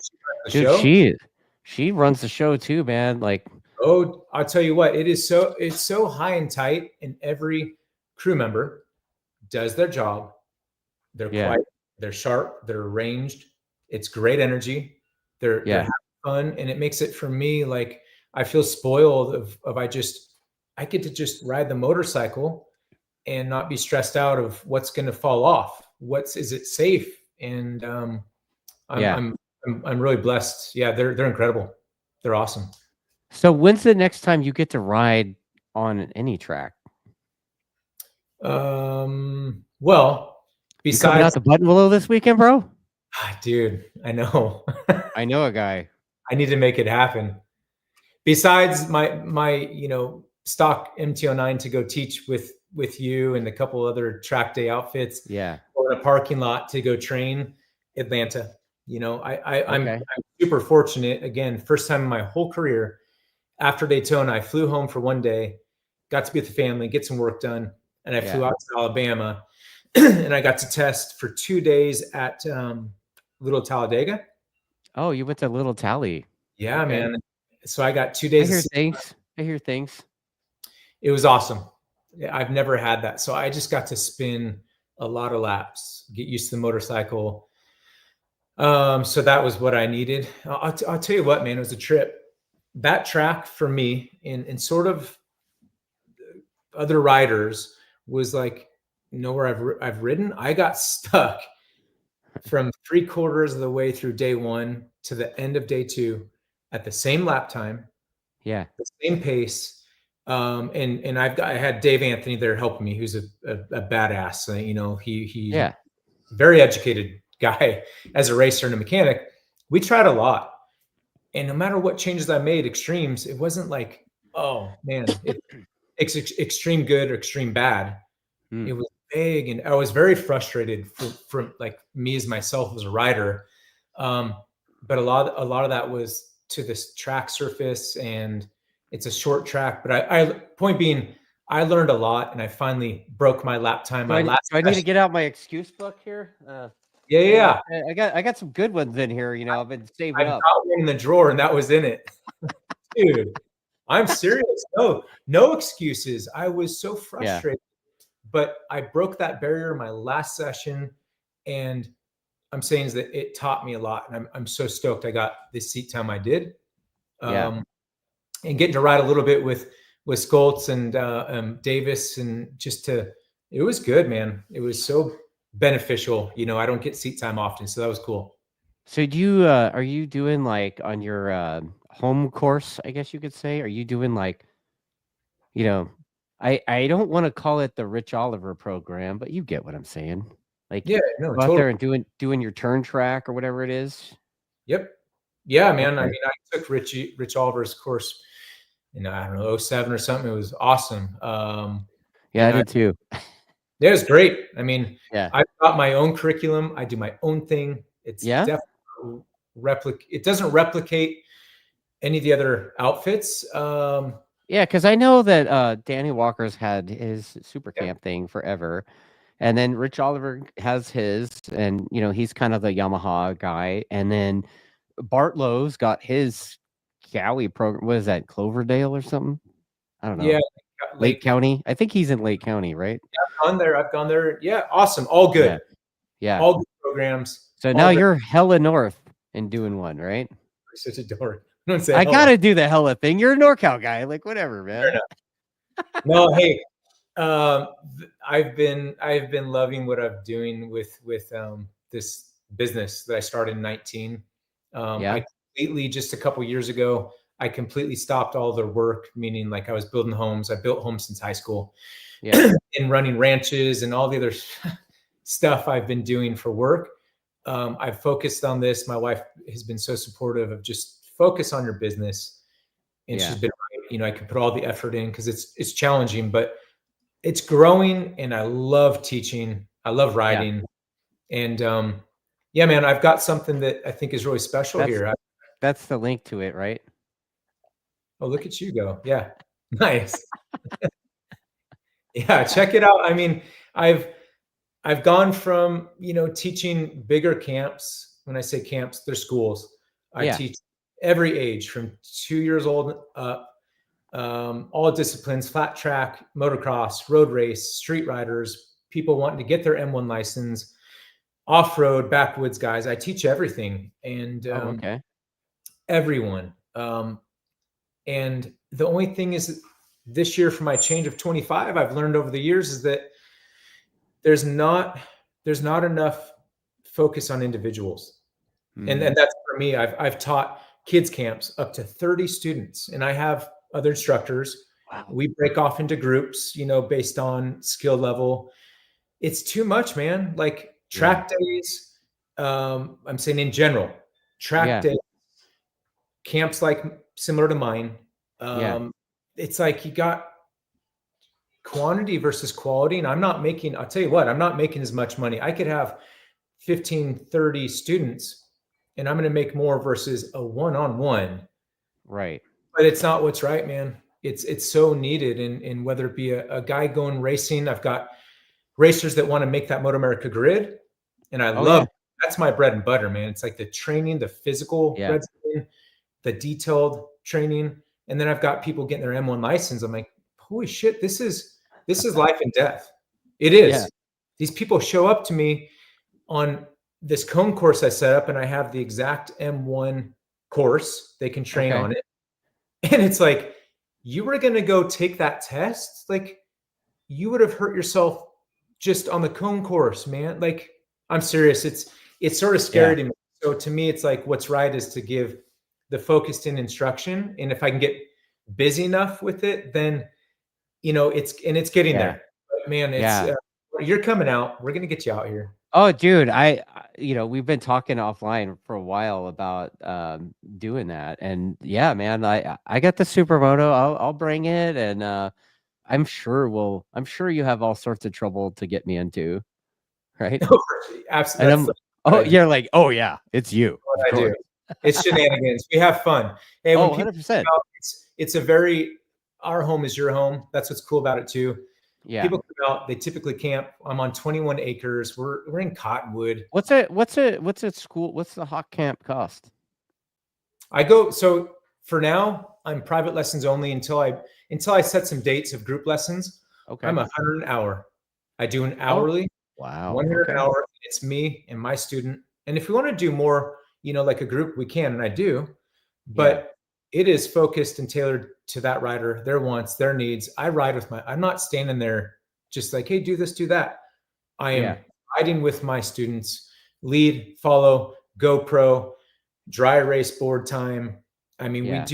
she runs the show too, man. Like, oh, I'll tell you what, it's so high and tight, and every crew member does their job. They're quiet, they're sharp, they're arranged. It's great energy. They're having fun, and it makes it for me like I feel spoiled of I get to just ride the motorcycle and not be stressed out of what's going to fall off. Is it safe? And I'm really blessed. Yeah, they're incredible. They're awesome. So when's the next time you get to ride on any track? Well, You coming out to Buttonwillow this weekend, bro? Dude, I know. I know a guy. I need to make it happen. Besides my stock MT09 to go teach with you and a couple other track day outfits. Yeah. Or in a parking lot to go train Atlanta. I'm Okay. super fortunate. Again, first time in my whole career after Daytona, I flew home for one day, got to be with the family, get some work done, and I flew out to Alabama, and I got to test for 2 days at Little Talladega. Oh, you went to Little Tally. Yeah, okay. Man. So I got 2 days. I hear things. It was awesome. I've never had that. So I just got to spin a lot of laps, get used to the motorcycle. So that was what I needed. I'll tell you what, man, it was a trip. That track for me and sort of other riders was like nowhere I've ridden. I got stuck from 3/4 of the way through day one to the end of day two at the same lap time. Yeah. The same pace. And I had Dave Anthony there helping me, who's a badass. He's very educated guy as a racer and a mechanic. We tried a lot. And no matter what changes I made, extremes, it wasn't like, oh man, it's extreme good or extreme bad. It was big, and I was very frustrated from like me as myself as a rider. But a lot of that was to this track surface, and it's a short track. But I point being, I learned a lot, and I finally broke my lap time. Do I need to get out my excuse book here? Yeah. I got some good ones in here. I've been saving up. I got one in the drawer, and that was in it. Dude, I'm serious. No excuses. I was so frustrated, but I broke that barrier in my last session, and I'm saying is that it taught me a lot, and I'm so stoked I got this seat time I did. And getting to ride a little bit with Skoltz and Davis, and it was good, man. It was so beneficial. I don't get seat time often, so that was cool. So are you doing like on your home course, I guess you could say? Are you doing like, I don't want to call it the Rich Oliver program, but you get what I'm saying. Like, go out there and doing your turn track or whatever it is. Yep. Yeah, man. Okay. I mean, I took Rich Oliver's course in, I don't know, 07 or something. It was awesome. I did too. It was great. I mean, I've got my own curriculum. I do my own thing. It's definitely it doesn't replicate any of the other outfits. Because I know that Danny Walker's had his super camp thing forever. And then Rich Oliver has his, and he's kind of the Yamaha guy. And then Bartlow's got his Cowie program. What is that, Cloverdale or something? I don't know. Yeah, Lake County. I think he's in Lake County, right? Yeah, I've gone there. Yeah, awesome. All good. Yeah. All good programs. So now you're hella north and doing one, right? You're such a dork. I gotta do the hella thing. You're a NorCal guy, like whatever, man. No, hey. I've been loving what I'm doing with this business that I started in 19. I completely, just a couple years ago, I completely stopped all the work, meaning like I was building homes. I built homes since high school, and running ranches and all the other stuff I've been doing for work. I've focused on this. My wife has been so supportive of just focus on your business, and she's been right. I can put all the effort in because it's challenging, but it's growing, and I love teaching. I love riding. And man, I've got something that I think is really special here. That's the link to it, right? Oh, look at you go. Yeah. Nice. Check it out. I mean, I've gone from, teaching bigger camps. When I say camps, they're schools. I teach every age from 2 years old up. All disciplines, flat track, motocross, road race, street riders, people wanting to get their M1 license, off-road, backwoods guys. I teach everything, and everyone. And the only thing is, this year for my change of 25, I've learned over the years is that there's not enough focus on individuals. And that's for me. I've taught kids camps up to 30 students, and I have other instructors. Wow. We break off into groups, based on skill level. It's too much, man. Like Track days, I'm saying in general, track days, camps like similar to mine. It's like you got quantity versus quality. And I'll tell you what, I'm not making as much money. I could have 15, 30 students and I'm going to make more versus a one-on-one. Right. But it's not what's right, man. It's so needed. And whether it be a guy going racing, I've got racers that want to make that MotoAmerica grid. And I love, that's my bread and butter, man. It's like the training, the physical, the detailed training. And then I've got people getting their M1 license. I'm like, holy shit, this is life and death. It is. Yeah. These people show up to me on this cone course I set up, and I have the exact M1 course. They can train on it. And it's like, you were going to go take that test? Like, you would have hurt yourself just on the cone course, man. Like, I'm serious. It's sort of scary to me. So to me, it's like, what's right is to give the focused in instruction. And if I can get busy enough with it, then, you know, it's getting there. But man, you're coming out. We're going to get you out here. Oh, dude, we've been talking offline for a while about doing that. And yeah, man, I got the Supermoto. I'll bring it. And I'm sure you have all sorts of trouble to get me into. Right. Absolutely. And you're like, oh yeah, it's you. What I do. It's shenanigans. We have fun. Hey, when 100%. It's our home is your home. That's what's cool about it too. Yeah. People come out, they typically camp. I'm on 21 acres. We're in Cottonwood. What's the Hawk camp cost? So for now, I'm private lessons only until I set some dates of group lessons. Okay. I'm $100 an hour. I do an hourly. Wow. $100 an hour. It's me and my student. And if we want to do more, like a group, we can, and I do. But it is focused and tailored to that rider, their wants, their needs. I ride with I'm not standing there just like, hey, do this, do that. I am riding with my students, lead, follow, GoPro, dry erase board time. I mean,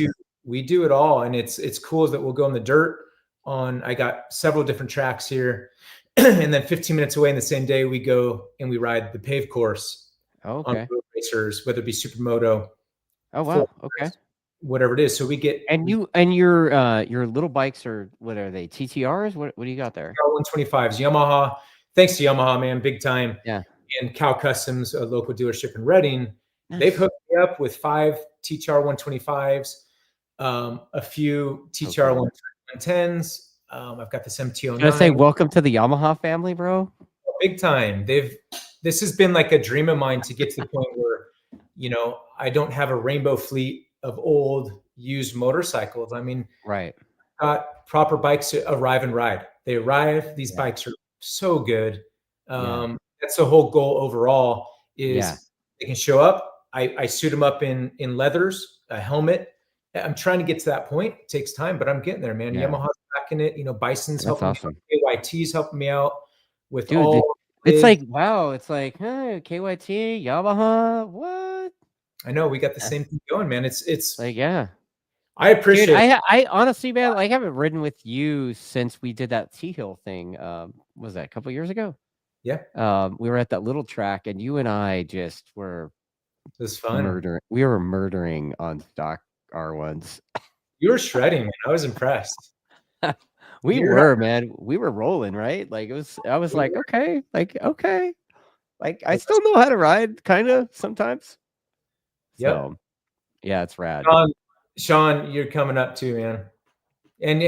we do it all. And it's cool that we'll go in the dirt I got several different tracks here. And then 15 minutes away in the same day, we go and we ride the paved course on road racers, whether it be Supermoto. Oh, wow. Okay. Whatever it is. So we get, your little bikes are, what are they? TTRs? What do you got there? 125s, Yamaha. Thanks to Yamaha, man, big time. Yeah. And Cow Customs, a local dealership in Reading. Nice. They've hooked me up with 5 TTR 125s, a few TTR 110s. I've got this MT09. Should I say welcome to the Yamaha family, bro? Big time. This has been like a dream of mine to get to the point where, I don't have a rainbow fleet of old used motorcycles. I mean, got proper bikes to arrive and ride. They arrive. These bikes are so good. That's the whole goal overall is they can show up. I suit them up in leathers, a helmet. I'm trying to get to that point. It takes time, but I'm getting there, man. Yamaha's back in it. Bison's helping me out. KYT's helping me out with it's like, wow. It's like, hey, KYT, Yamaha, what? I know we got the same thing going, man. It's like, I appreciate it. I honestly, man, I haven't ridden with you since we did that T-Hill thing. Was that a couple years ago? Yeah. We were at that little track and you and I just were fun. We were murdering on stock R1s. You were shredding, man. I was impressed. We were, man. We were rolling, right? Like I was like, okay. Like I still know how to ride, kind of sometimes. So, yeah, it's rad. Sean, you're coming up too, man. And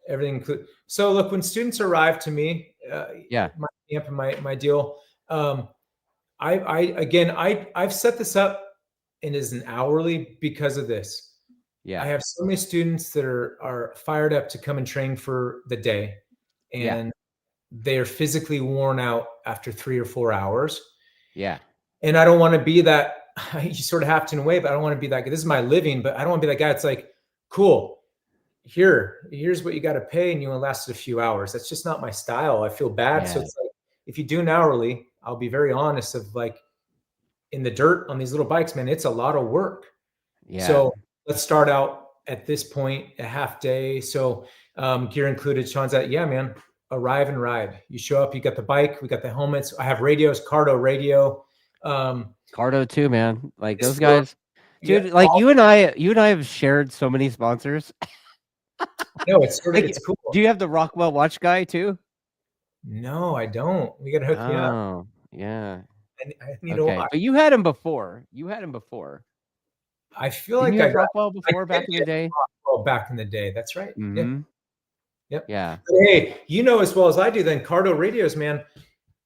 everything. So look, when students arrive to me, my camp and my deal, I've set this up and is an hourly because of this. Yeah, I have so many students that are fired up to come and train for the day, and they are physically worn out after 3 or 4 hours. Yeah, and I don't want to be that. You sort of have to in a way, but I don't want to be that guy. This is my living, but I don't want to be that guy. It's like, cool. Here's what you got to pay, and you only lasted a few hours. That's just not my style. I feel bad. So it's like, if you do an hourly, I'll be very honest of like in the dirt on these little bikes, man, it's a lot of work. Yeah. So let's start out at this point, a half day. So gear included. Sean's at, man, arrive and ride. You show up, you got the bike, we got the helmets. I have radios, Cardo radio. Cardo too, man. Like those guys, dude. Yeah, like you and I have shared so many sponsors. No, it's sort of Like, it's cool. Do you have the Rockwell watch guy too? No, I don't. You gotta hook me up. Oh, yeah. I need Okay, but you had him before. I feel Didn't like you I have got Rockwell before back in the day? Rockwell back in the day. That's right. Yeah. Mm-hmm. Yep. Yeah. But hey, you know as well as I do, then Cardo radios, man.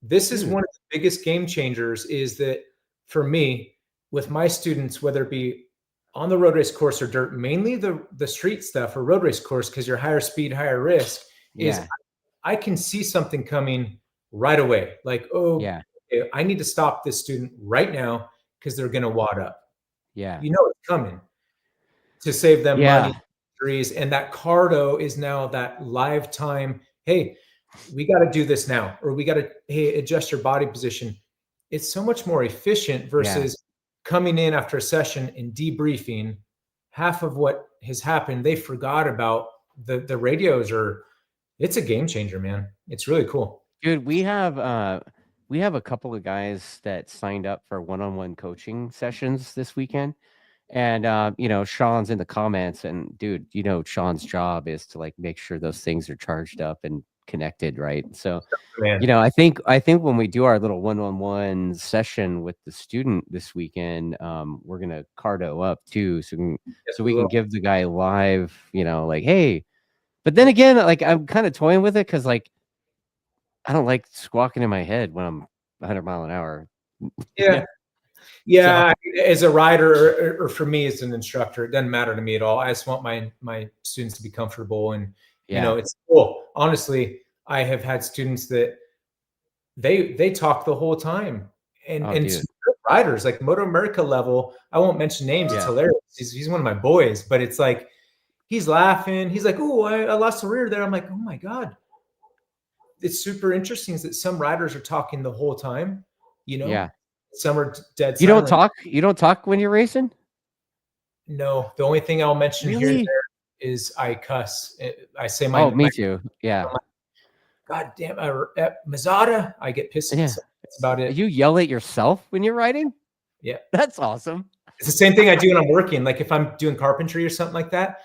This is Dude. one of the biggest game changers. Is that for me with my students, whether it be on the road race course or dirt, mainly the street stuff or road race course, because you're higher speed, higher risk. Is I can see something coming right away. Like, oh, yeah, okay, I need to stop this student right now because they're going to wad up. Yeah. You know it's coming to save them money, injuries. And that Cardo is now that live time. Hey, we got to do this now, or we got to, hey, adjust your body position. It's so much more efficient versus coming in after a session and debriefing. Half of what has happened, they forgot about the radios it's a game changer, man. It's really cool. Dude, we have a couple of guys that signed up for one-on-one coaching sessions this weekend. And you know, Sean's in the comments, and dude, you know, Sean's job is to like make sure those things are charged up and connected, right? So, you know, I think when we do our little one-on-one session with the student this weekend, we're gonna Cardo up too, so we can give the guy live, you know, like, hey. But then again, like I'm kind of toying with it because like I don't like squawking in my head when I'm 100 mile an hour. Yeah. Yeah, so, as a rider or for me as an instructor, it doesn't matter to me at all. I just want my students to be comfortable, and you know, it's cool. Honestly, I have had students that they talk the whole time, and riders like MotoAmerica level. I won't mention names. It's hilarious. He's one of my boys, but it's like he's laughing. He's like, "Oh, I lost the rear there." I'm like, "Oh my god." It's super interesting that some riders are talking the whole time. You know. Yeah. Some are dead silent. You don't talk when you're racing? No, the only thing I'll mention here and there is I cuss. I say my. Oh, me too. Yeah. God damn, Mazzotta. I get pissed. Yeah. That's about it. You yell at yourself when you're riding? Yeah. That's awesome. It's the same thing I do when I'm working. Like if I'm doing carpentry or something like that,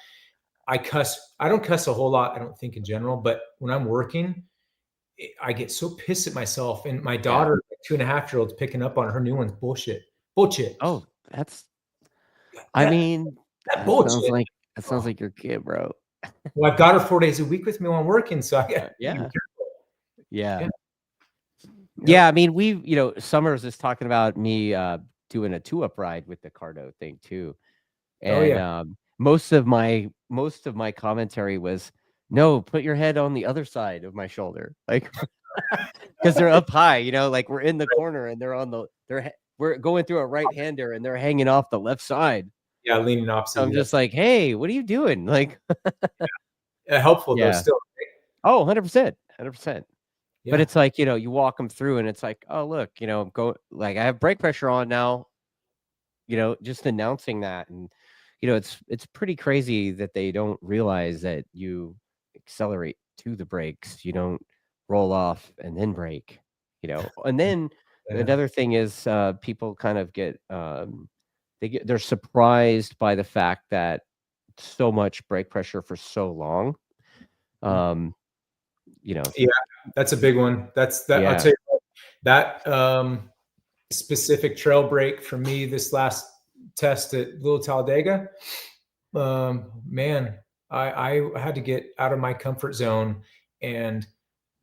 I cuss. I don't cuss a whole lot, I don't think in general, but when I'm working, I get so pissed at myself. And my daughter, 2.5-year-old's picking up on her new one's bullshit. Oh, that's. I mean, that bullshit. Sounds like your kid, bro. Well, I've got her 4 days a week with me while I'm working, so I got Yeah. I mean, you know, Summers is talking about me doing a 2-up ride with the Cardo thing too, and most of my commentary was, no, put your head on the other side of my shoulder, like because they're up high, you know, like we're in the corner and we're going through a right-hander and they're hanging off the left side. Yeah, leaning opposite. So I'm just like, hey, what are you doing? Like, helpful though still. Oh, 100%. But it's like, you know, you walk them through and it's like, oh, look, you know, I have brake pressure on now, you know, just announcing that. And, you know, it's pretty crazy that they don't realize that you accelerate to the brakes. You don't roll off and then brake, you know. And then another thing is people kind of get they're surprised by the fact that so much brake pressure for so long. You know. Yeah, that's a big one. I'll tell you what, that specific trail brake for me this last test at Little Talladega, man, I had to get out of my comfort zone, and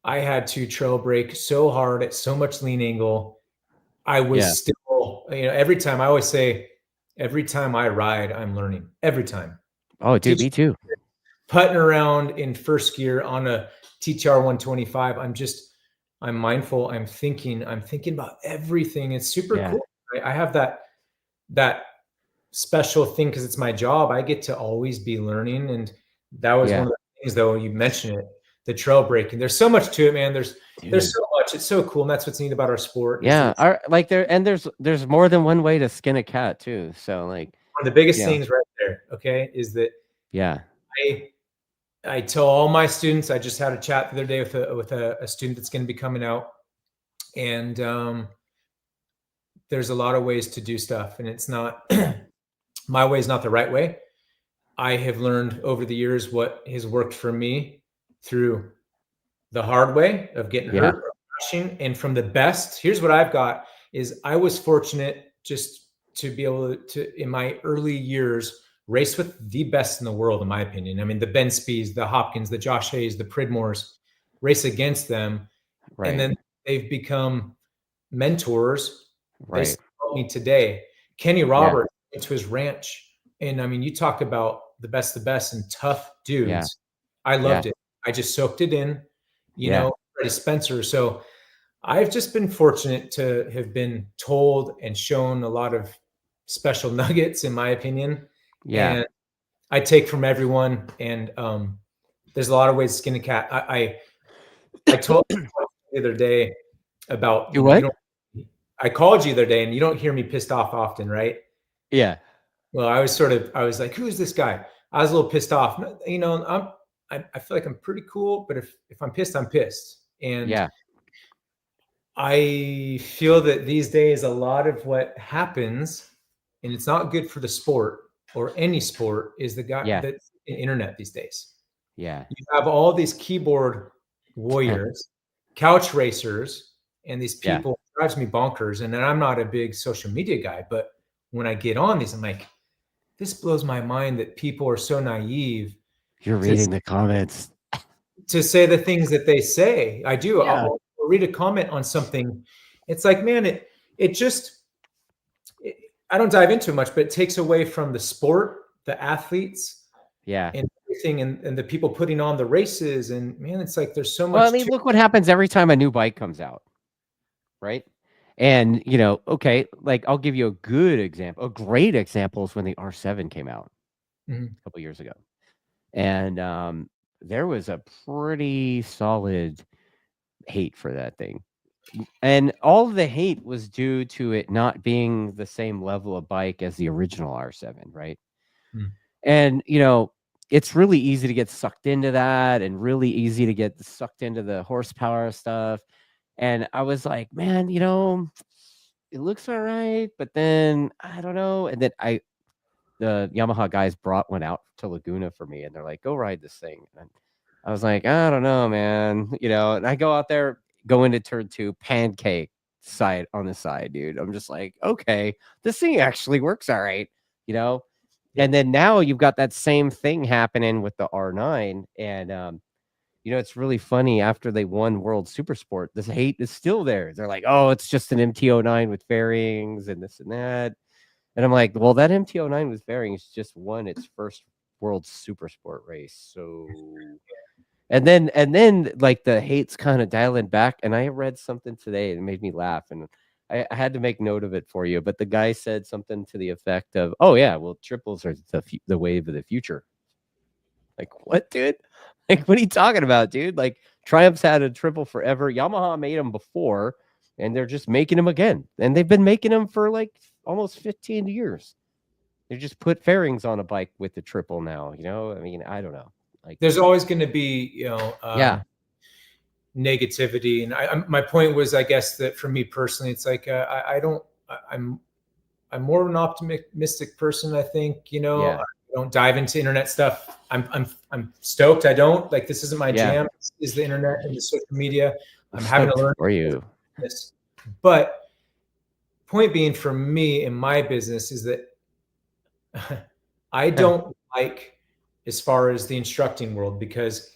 I had to trail brake so hard at so much lean angle. I was still, you know, every time I always say, every time I ride, I'm learning. Every time. Oh, dude, me too. Putting around in first gear on a TTR 125, I'm mindful. I'm thinking about everything. It's super cool. Right? I have that special thing because it's my job. I get to always be learning, and that was one of the things. Though you mentioned it, the trail braking. There's so much to it, man. There's so much. It's so cool, and that's what's neat about our sport. There's more than one way to skin a cat too. So like one of the biggest things right there, okay, is that I tell all my students, I just had a chat the other day with a student that's going to be coming out, and there's a lot of ways to do stuff, and it's not my way is not the right way. I have learned over the years what has worked for me through the hard way of getting hurt or crashing. And from the best, here's what I've got is I was fortunate just to be able to, in my early years, race with the best in the world, in my opinion. I mean, the Ben Spees, the Hopkins, the Josh Hayes, the Pridmores, race against them. Right. And then they've become mentors. Right. They support me today. Kenny Roberts went to his ranch. And I mean, you talk about the best and tough dudes. Yeah. I loved it. I just soaked it in, you know, Freddie Spencer. So I've just been fortunate to have been told and shown a lot of special nuggets, in my opinion. Yeah. And I take from everyone. And there's a lot of ways to skin a cat. I told you the other day about I called you the other day, and you don't hear me pissed off often, right? Yeah. Well, I was like, who is this guy? I was a little pissed off. You know, I feel like I'm pretty cool, but if I'm pissed, I'm pissed. And I feel that these days, a lot of what happens, and it's not good for the sport or any sport, is the guy that's in internet these days. Yeah. You have all these keyboard warriors, couch racers, and these people drives me bonkers. And then I'm not a big social media guy, but when I get on these, I'm like, this blows my mind that people are so naive. You're reading the comments. To say the things that they say. I do. Yeah. I'll read a comment on something. It's like, man, it just, I don't dive into it much, but it takes away from the sport, the athletes, and everything, and the people putting on the races. And man, it's like there's so much. Well, I mean, look what happens every time a new bike comes out, right? And, you know, okay, like I'll give you a good example. A great example is when the R7 came out a couple years ago. And there was a pretty solid hate for that thing. And all of the hate was due to it not being the same level of bike as the original R7, right? And, you know, it's really easy to get sucked into that and really easy to get sucked into the horsepower stuff. And I was like, man, you know, it looks all right, but then I don't know. And then the Yamaha guys brought one out to Laguna for me, and they're like, go ride this thing. And I was like, I don't know, man. You know, and I go out there, go into turn 2, pancake side on the side, dude. I'm just like, okay, this thing actually works all right, you know? And then now you've got that same thing happening with the R9. And, you know, it's really funny. After they won World Supersport, this hate is still there. They're like, oh, it's just an MT09 with fairings and this and that. And I'm like, well, that MT09 with fairings just won its first World Supersport race. So, and then like the hate's kind of dialing back. And I read something today that made me laugh, and I had to make note of it for you. But the guy said something to the effect of, oh yeah, well, triples are the wave of the future. Like, what, dude? Like, what are you talking about, dude? Like, Triumph's had a triple forever. Yamaha made them before, and they're just making them again. And they've been making them for like almost 15 years. They just put fairings on a bike with the triple now, you know? I mean, I don't know. Like, there's always going to be, you know, negativity. And my point was, I guess, that for me personally, it's like, I'm more of an optimistic person, I think, you know. I don't dive into internet stuff. I'm stoked. I don't, like, this isn't my jam. This is the internet and the social media. I'm having to learn for you. This. But point being, for me in my business, is that I don't like, as far as the instructing world, because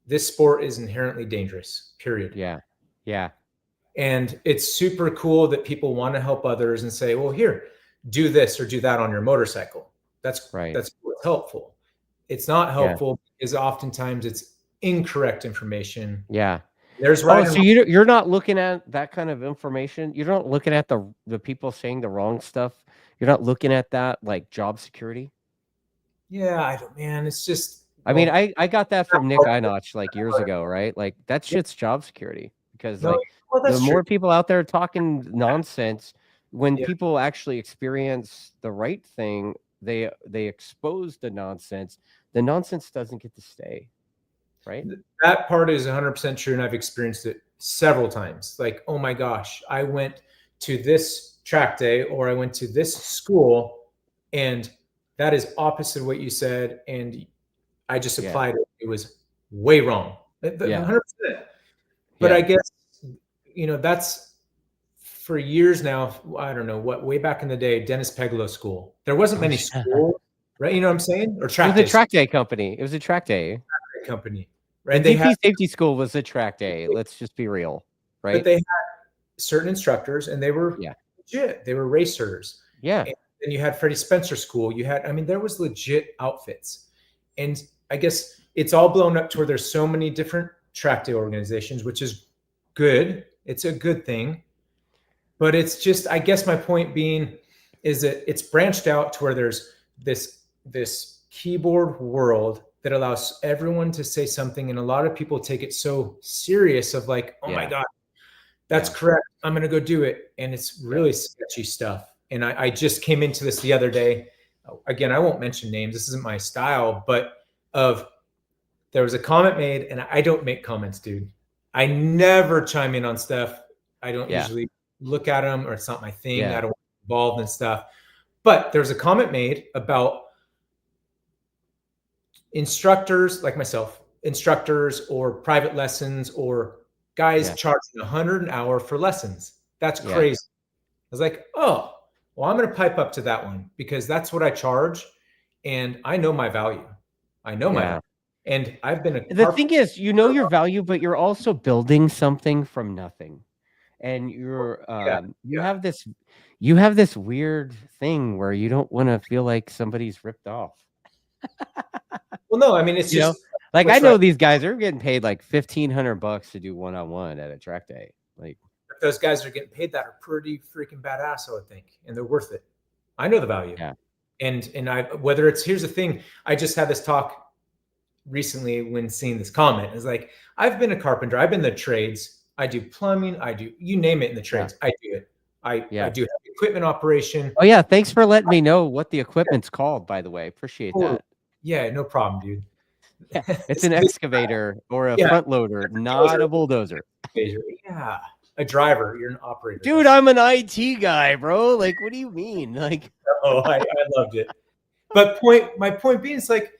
this sport is inherently dangerous, period. Yeah. And it's super cool that people want to help others and say, well, here, do this or do that on your motorcycle. That's right. That's helpful. It's not helpful because oftentimes it's incorrect information. Yeah. There's right. So you're not looking at that kind of information. You're not looking at the people saying the wrong stuff. You're not looking at that like job security. Yeah, I don't, man. It's just. I mean, I got that from Nick Einach like years ago, right? Like that shit's job security, because like the more people out there talking nonsense, when people actually experience the right thing, they expose the nonsense. The nonsense doesn't get to stay. right? That part is 100% true, and I've experienced it several times. Like, oh my gosh, I went to this track day or I went to this school, and that is opposite of what you said, and I just applied it. It was way wrong. 100%. But I guess, that's for years now. I don't know what, way back in the day, Dennis Peglow school. There wasn't many schools, right? You know what I'm saying? Or track It was a track day company. It was a track day company, right? The DP Safety School was a track day. Let's just be real, right? But they had certain instructors, and they were legit. They were racers. Yeah. And then you had Freddie Spencer School. You had, there was legit outfits. And I guess it's all blown up to where there's so many different track day organizations, which is good. It's a good thing. But it's just, I guess my point being is that it's branched out to where there's this keyboard world that allows everyone to say something. And a lot of people take it so serious of like, oh my God, that's correct. I'm going to go do it. And it's really sketchy stuff. And I just came into this the other day. Again, I won't mention names. This isn't my style, but there was a comment made, and I don't make comments, dude. I never chime in on stuff. I don't usually look at them, or it's not my thing. I don't get involved in stuff. But there was a comment made about instructors like myself, instructors or private lessons, or guys charging $100 an hour for lessons. That's crazy. I was like, oh, well, I'm going to pipe up to that one because that's what I charge. And I know my value. I know my value. And I've been the thing is, you know your value, but you're also building something from nothing. And you're you have this weird thing where you don't want to feel like somebody's ripped off. Well, no, it's just like I know these guys are getting paid like $1,500 to do one-on-one at a track day. Like if those guys are getting paid that are pretty freaking badass, I would think, and they're worth it. I know the value. Yeah. And I whether it's here's the thing, I just had this talk recently when seeing this comment. It's like, I've been a carpenter, I've been in the trades, I do plumbing, I do you name it in the trades, I do it. I do have equipment operation. Oh yeah, thanks for letting me know what the equipment's called, by the way. Appreciate that. Yeah, no problem, dude. Yeah, it's an excavator or a front loader, not a bulldozer. Yeah, a driver. You're an operator. Dude, I'm an IT guy, bro. Like, what do you mean? Like, I loved it. But my point being, it's like,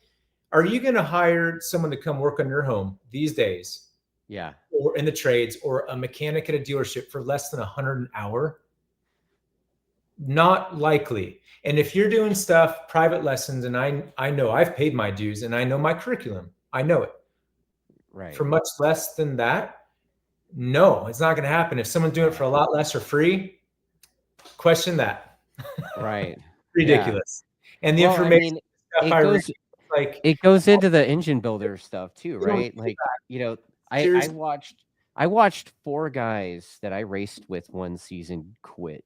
are you going to hire someone to come work on your home these days? Yeah. Or in the trades, or a mechanic at a dealership for less than $100 an hour? Not likely. And if you're doing stuff, private lessons, and I know I've paid my dues and I know my curriculum, I know it. Right. For much less than that, no, it's not going to happen. If someone's doing it for a lot less or free, question that. Right. Ridiculous. And the information stuff it goes into the engine builder stuff too, right? Like, I watched 4 guys that I raced with one season quit.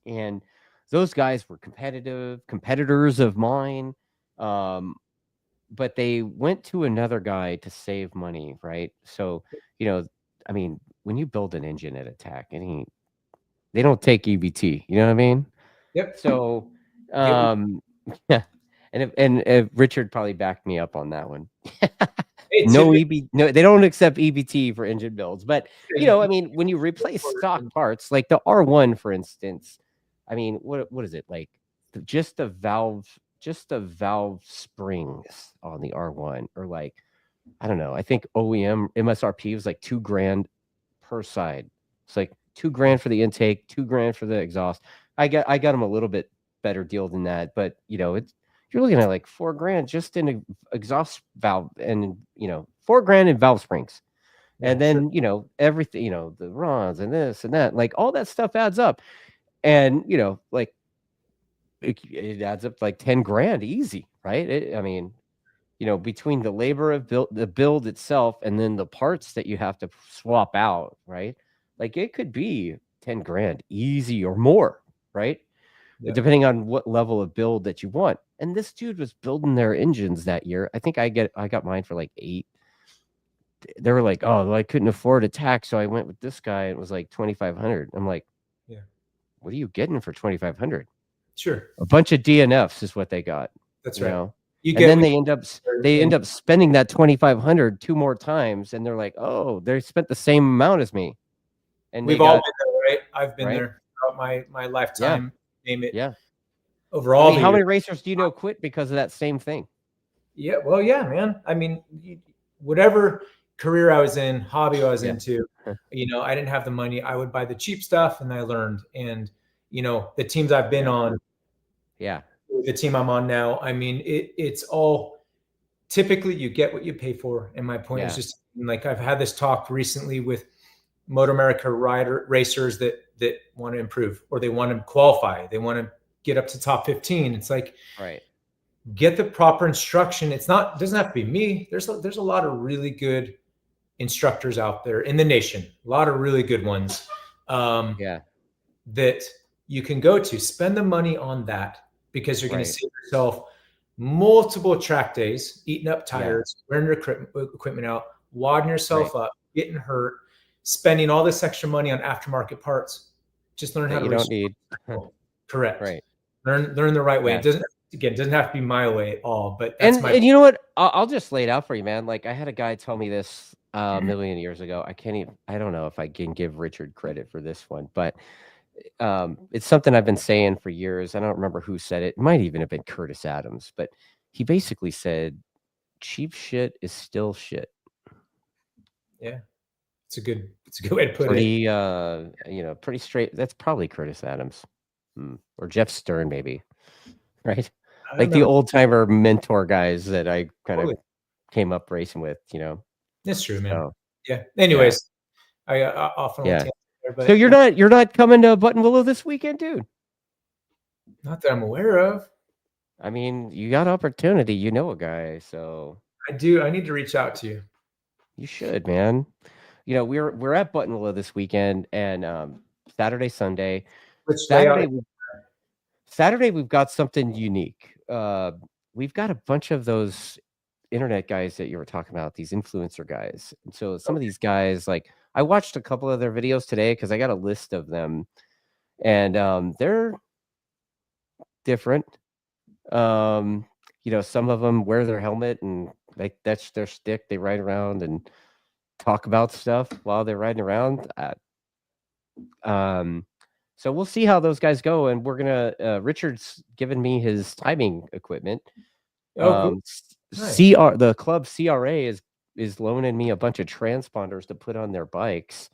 And those guys were competitors of mine. But they went to another guy to save money, right? So, when you build an engine at Attack, they don't take EBT, you know what I mean? Yep. So, yeah. And Richard probably backed me up on that one. No, they don't accept EBT for engine builds. But, when you replace stock parts, like the R1, for instance, what is it? Like just the valve springs on the R1 are like, I don't know. I think OEM MSRP was like $2,000 per side. It's like $2,000 for the intake, $2,000 for the exhaust. I got them a little bit better deal than that, but you're looking at like $4,000 just in exhaust valve, and $4,000 in valve springs, and then everything, the rods and this and that, like all that stuff adds up, and like it adds up like $10,000 easy, right? Between the labor of the build itself and then the parts that you have to swap out, right? Like it could be $10,000 easy or more, right? Yeah. Depending on what level of build that you want. And this dude was building their engines that year. I think I got mine for like 8. They were like, oh, well, I couldn't afford Attack, so I went with this guy. It was like $2,500. I'm like, yeah, what are you getting for $2,500? Sure. A bunch of DNFs is what they got. That's right. You And get then what they end up spending that 2,500 2 more times, and they're like, oh, they spent the same amount as me. And we've they all got been there, right? I've been right. there throughout my Yeah. lifetime. Name it. Yeah. Over I all mean, the how years. many racers do you know quit because of that same thing? Yeah, well, yeah, man. I mean, whatever career I was in, hobby I was Yeah. into, you know, I didn't have the money. I would buy the cheap stuff, and I learned. And you know, the teams I've been Yeah. on, Yeah. the team I'm on now, I mean, it's all typically you get what you pay for. And my point is Yeah. just like I've had this talk recently with MotoAmerica racers that want to improve, or they want to qualify, they want to get up to top 15. It's like, Right. get the proper instruction. It doesn't have to be me. There's a lot of really good instructors out there in the nation, a lot of really good ones, Yeah. that you can go to. Spend the money on that, because you're going to Right. save yourself multiple track days, eating up Yeah. tires, wearing your equipment out, wadding yourself Right. up, getting hurt, spending all this extra money on aftermarket parts. Just learn how That to you race. don't need. Correct. Right. Learn the right way. Yeah. It doesn't have to be my way at all, but that's And my and you know what? I'll just lay it out for you, man. Like, I had a guy tell me this a million years ago. I don't know if I can give Richard credit for this one, but it's something I've been saying for years. I don't remember who said it. It might even have been Curtis Adams, but he basically said, cheap shit is still shit. Yeah. It's a good way to put Pretty it. pretty straight. That's probably Curtis Adams. Or Jeff Stern, maybe. Right? Like the old timer mentor guys that I kind of came up racing with, That's true, man. So, yeah. Anyways, I often yeah. there, but So you're not coming to Button Willow this weekend, dude? not that I'm aware of. I mean, you got opportunity. You know a guy, so I do. I need to reach out to you. you should, man. We're at Button Willow this weekend, and Saturday, Sunday. Which Saturday we've got something unique. We've got a bunch of those internet guys that you were talking about, these influencer guys. And so some of these guys, like, I watched a couple of their videos today because I got a list of them, and they're different. Some of them wear their helmet and like that's their stick. They ride around and talk about stuff while they're riding around. So we'll see how those guys go, and we're gonna. Richard's given me his timing equipment. cool. Nice. The club CRA is loaning me a bunch of transponders to put on their bikes,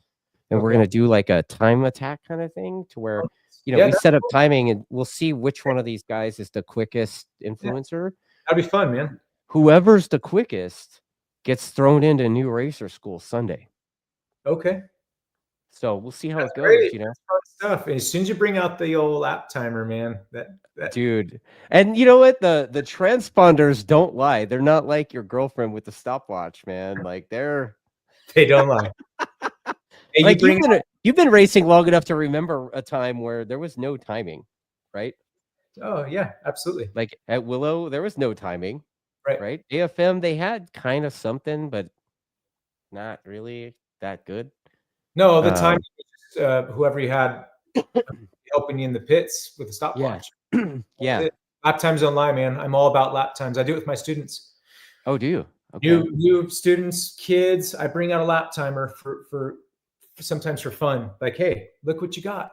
and we're gonna do like a time attack kind of thing to where we set up timing, and we'll see which one of these guys is the quickest influencer. That'd be fun, man. Whoever's the quickest gets thrown into new racer school Sunday. Okay. So we'll see how it goes. Great. That's fun stuff. And as soon as you bring out the old lap timer, man, that dude. And you know what? The transponders don't lie. They're not like your girlfriend with the stopwatch, man. Like they don't lie. Hey, like you've been racing long enough to remember a time where there was no timing, right? Oh yeah, absolutely. Like at Willow, there was no timing, right? AFM, they had kind of something, but not really that good. No, the time whoever you had helping you in the pits with the stopwatch. Yeah. Lap times don't lie, man. I'm all about lap times. I do it with my students. Oh, do you? Okay. New students, kids. I bring out a lap timer for sometimes for fun. Like, hey, look what you got.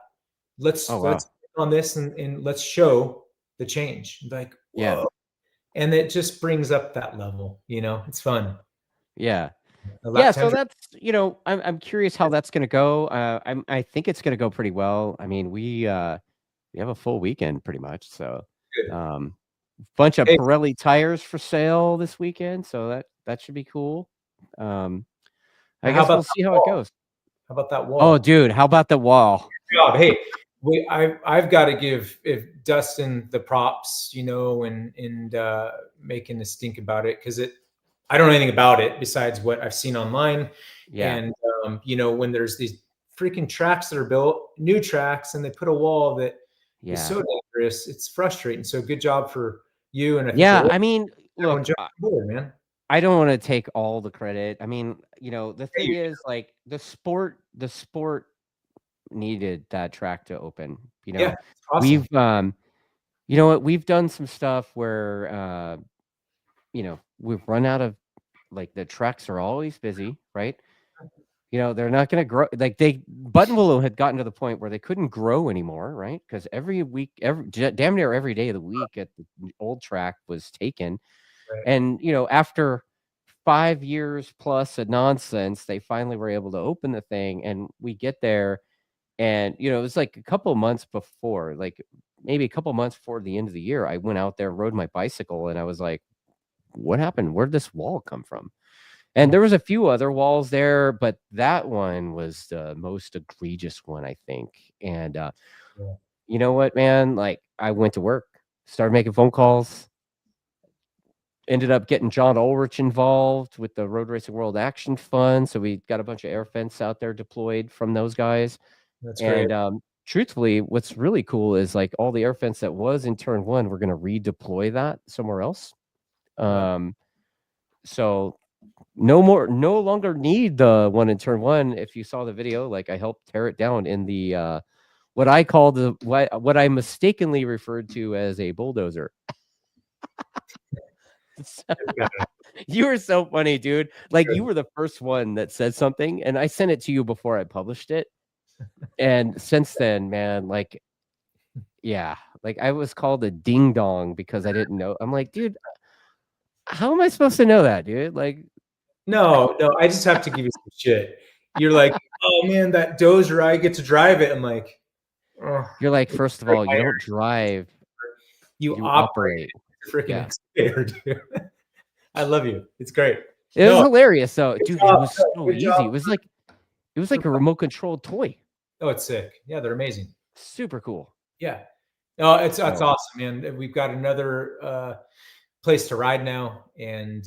Let's on this and let's show the change. Like, whoa. Yeah. And it just brings up that level. It's fun. Yeah. Yeah, so that's I'm curious how that's gonna go. I think it's gonna go pretty well. I mean, we have a full weekend pretty much, so bunch of Pirelli tires for sale this weekend, so that should be cool. I guess we'll see how it goes. How about that wall? Oh, dude, how about the wall? Good job. Hey, I've got to give Dustin the props, and making a stink about it, because I don't know anything about it besides what I've seen online. Yeah. And when there's these freaking tracks that are built, new tracks, and they put a wall that is so dangerous, it's frustrating. So good job for you. And I mean, look, man. I don't want to take all the credit. I mean, the thing is, like, the sport needed that track to open. Awesome. We've we've done some stuff where we've run out of, like, the tracks are always busy, right? They're not going to grow. Like, Buttonwillow had gotten to the point where they couldn't grow anymore, right? Because every week, damn near every day of the week at the old track was taken. Right. And, after 5 years plus of nonsense, they finally were able to open the thing, and we get there, and, it was like a couple months before, like maybe a couple months before the end of the year, I went out there, rode my bicycle, and I was like, what happened? Where'd this wall come from? And there was a few other walls there, but that one was the most egregious one, I think. And you know what, man? Like, I went to work, started making phone calls, ended up getting John Ulrich involved with the Road Racing World Action Fund. So we got a bunch of air fence out there deployed from those guys. That's great. And truthfully, what's really cool is, like, all the air fence that was in turn one, we're going to redeploy that somewhere else. So no longer need the one in turn one. If you saw the video, like, I helped tear it down in the what I call what I mistakenly referred to as a bulldozer. You were so funny, dude. Like, you were the first one that said something, and I sent it to you before I published it. And since then, man, like, yeah, like, I was called a ding dong because I didn't know. I'm like, dude, how am I supposed to know that, dude? Like, no, I just have to give you some shit. You're like, oh man, that dozer, I get to drive it. I'm like, oh, you're like, first of all, you don't drive, you operate. Freaking excavator, dude. I love you. It's great. It was hilarious, though, dude. It was so easy. It was like a remote controlled toy. Oh, it's sick. Yeah, they're amazing. Super cool. Yeah. No, it's awesome, man. We've got another place to ride now, and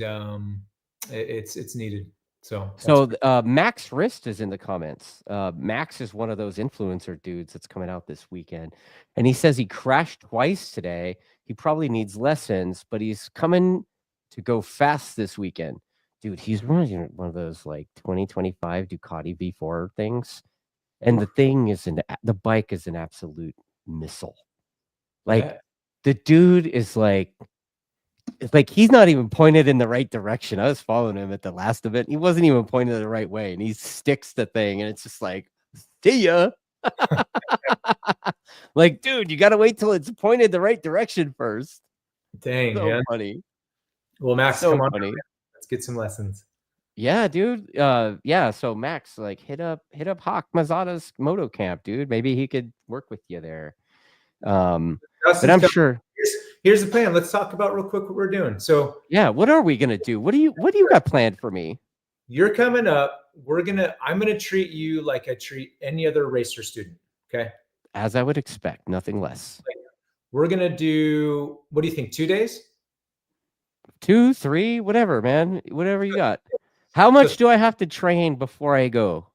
it's needed. So Max Wrist is in the comments. Max is one of those influencer dudes that's coming out this weekend, and he says he crashed twice today. He probably needs lessons, but he's coming to go fast this weekend. Dude, he's running one of those, like, 2025 Ducati V4 things, and the bike is an absolute missile. Like, the dude is like, it's like he's not even pointed in the right direction. I was following him at the last event. He wasn't even pointed the right way, and he sticks the thing, and it's just like, see ya. Like, dude, you got to wait till it's pointed the right direction first. Dang, so man. Funny. Well, Max, so come on, funny. Let's get some lessons. Yeah, dude. Yeah. So Max, like, hit up Hawk Mazzotta's moto camp, dude. Maybe he could work with you there. But I'm sure. Here's the plan. Let's talk about real quick what we're doing. So yeah, what are we gonna do? What do you got planned for me? You're coming up. I'm gonna treat you like I treat any other racer student. Okay. As I would expect, nothing less. We're gonna do, what do you think? 2 days? 2, 3, whatever, man. Whatever you got. How much do I have to train before I go?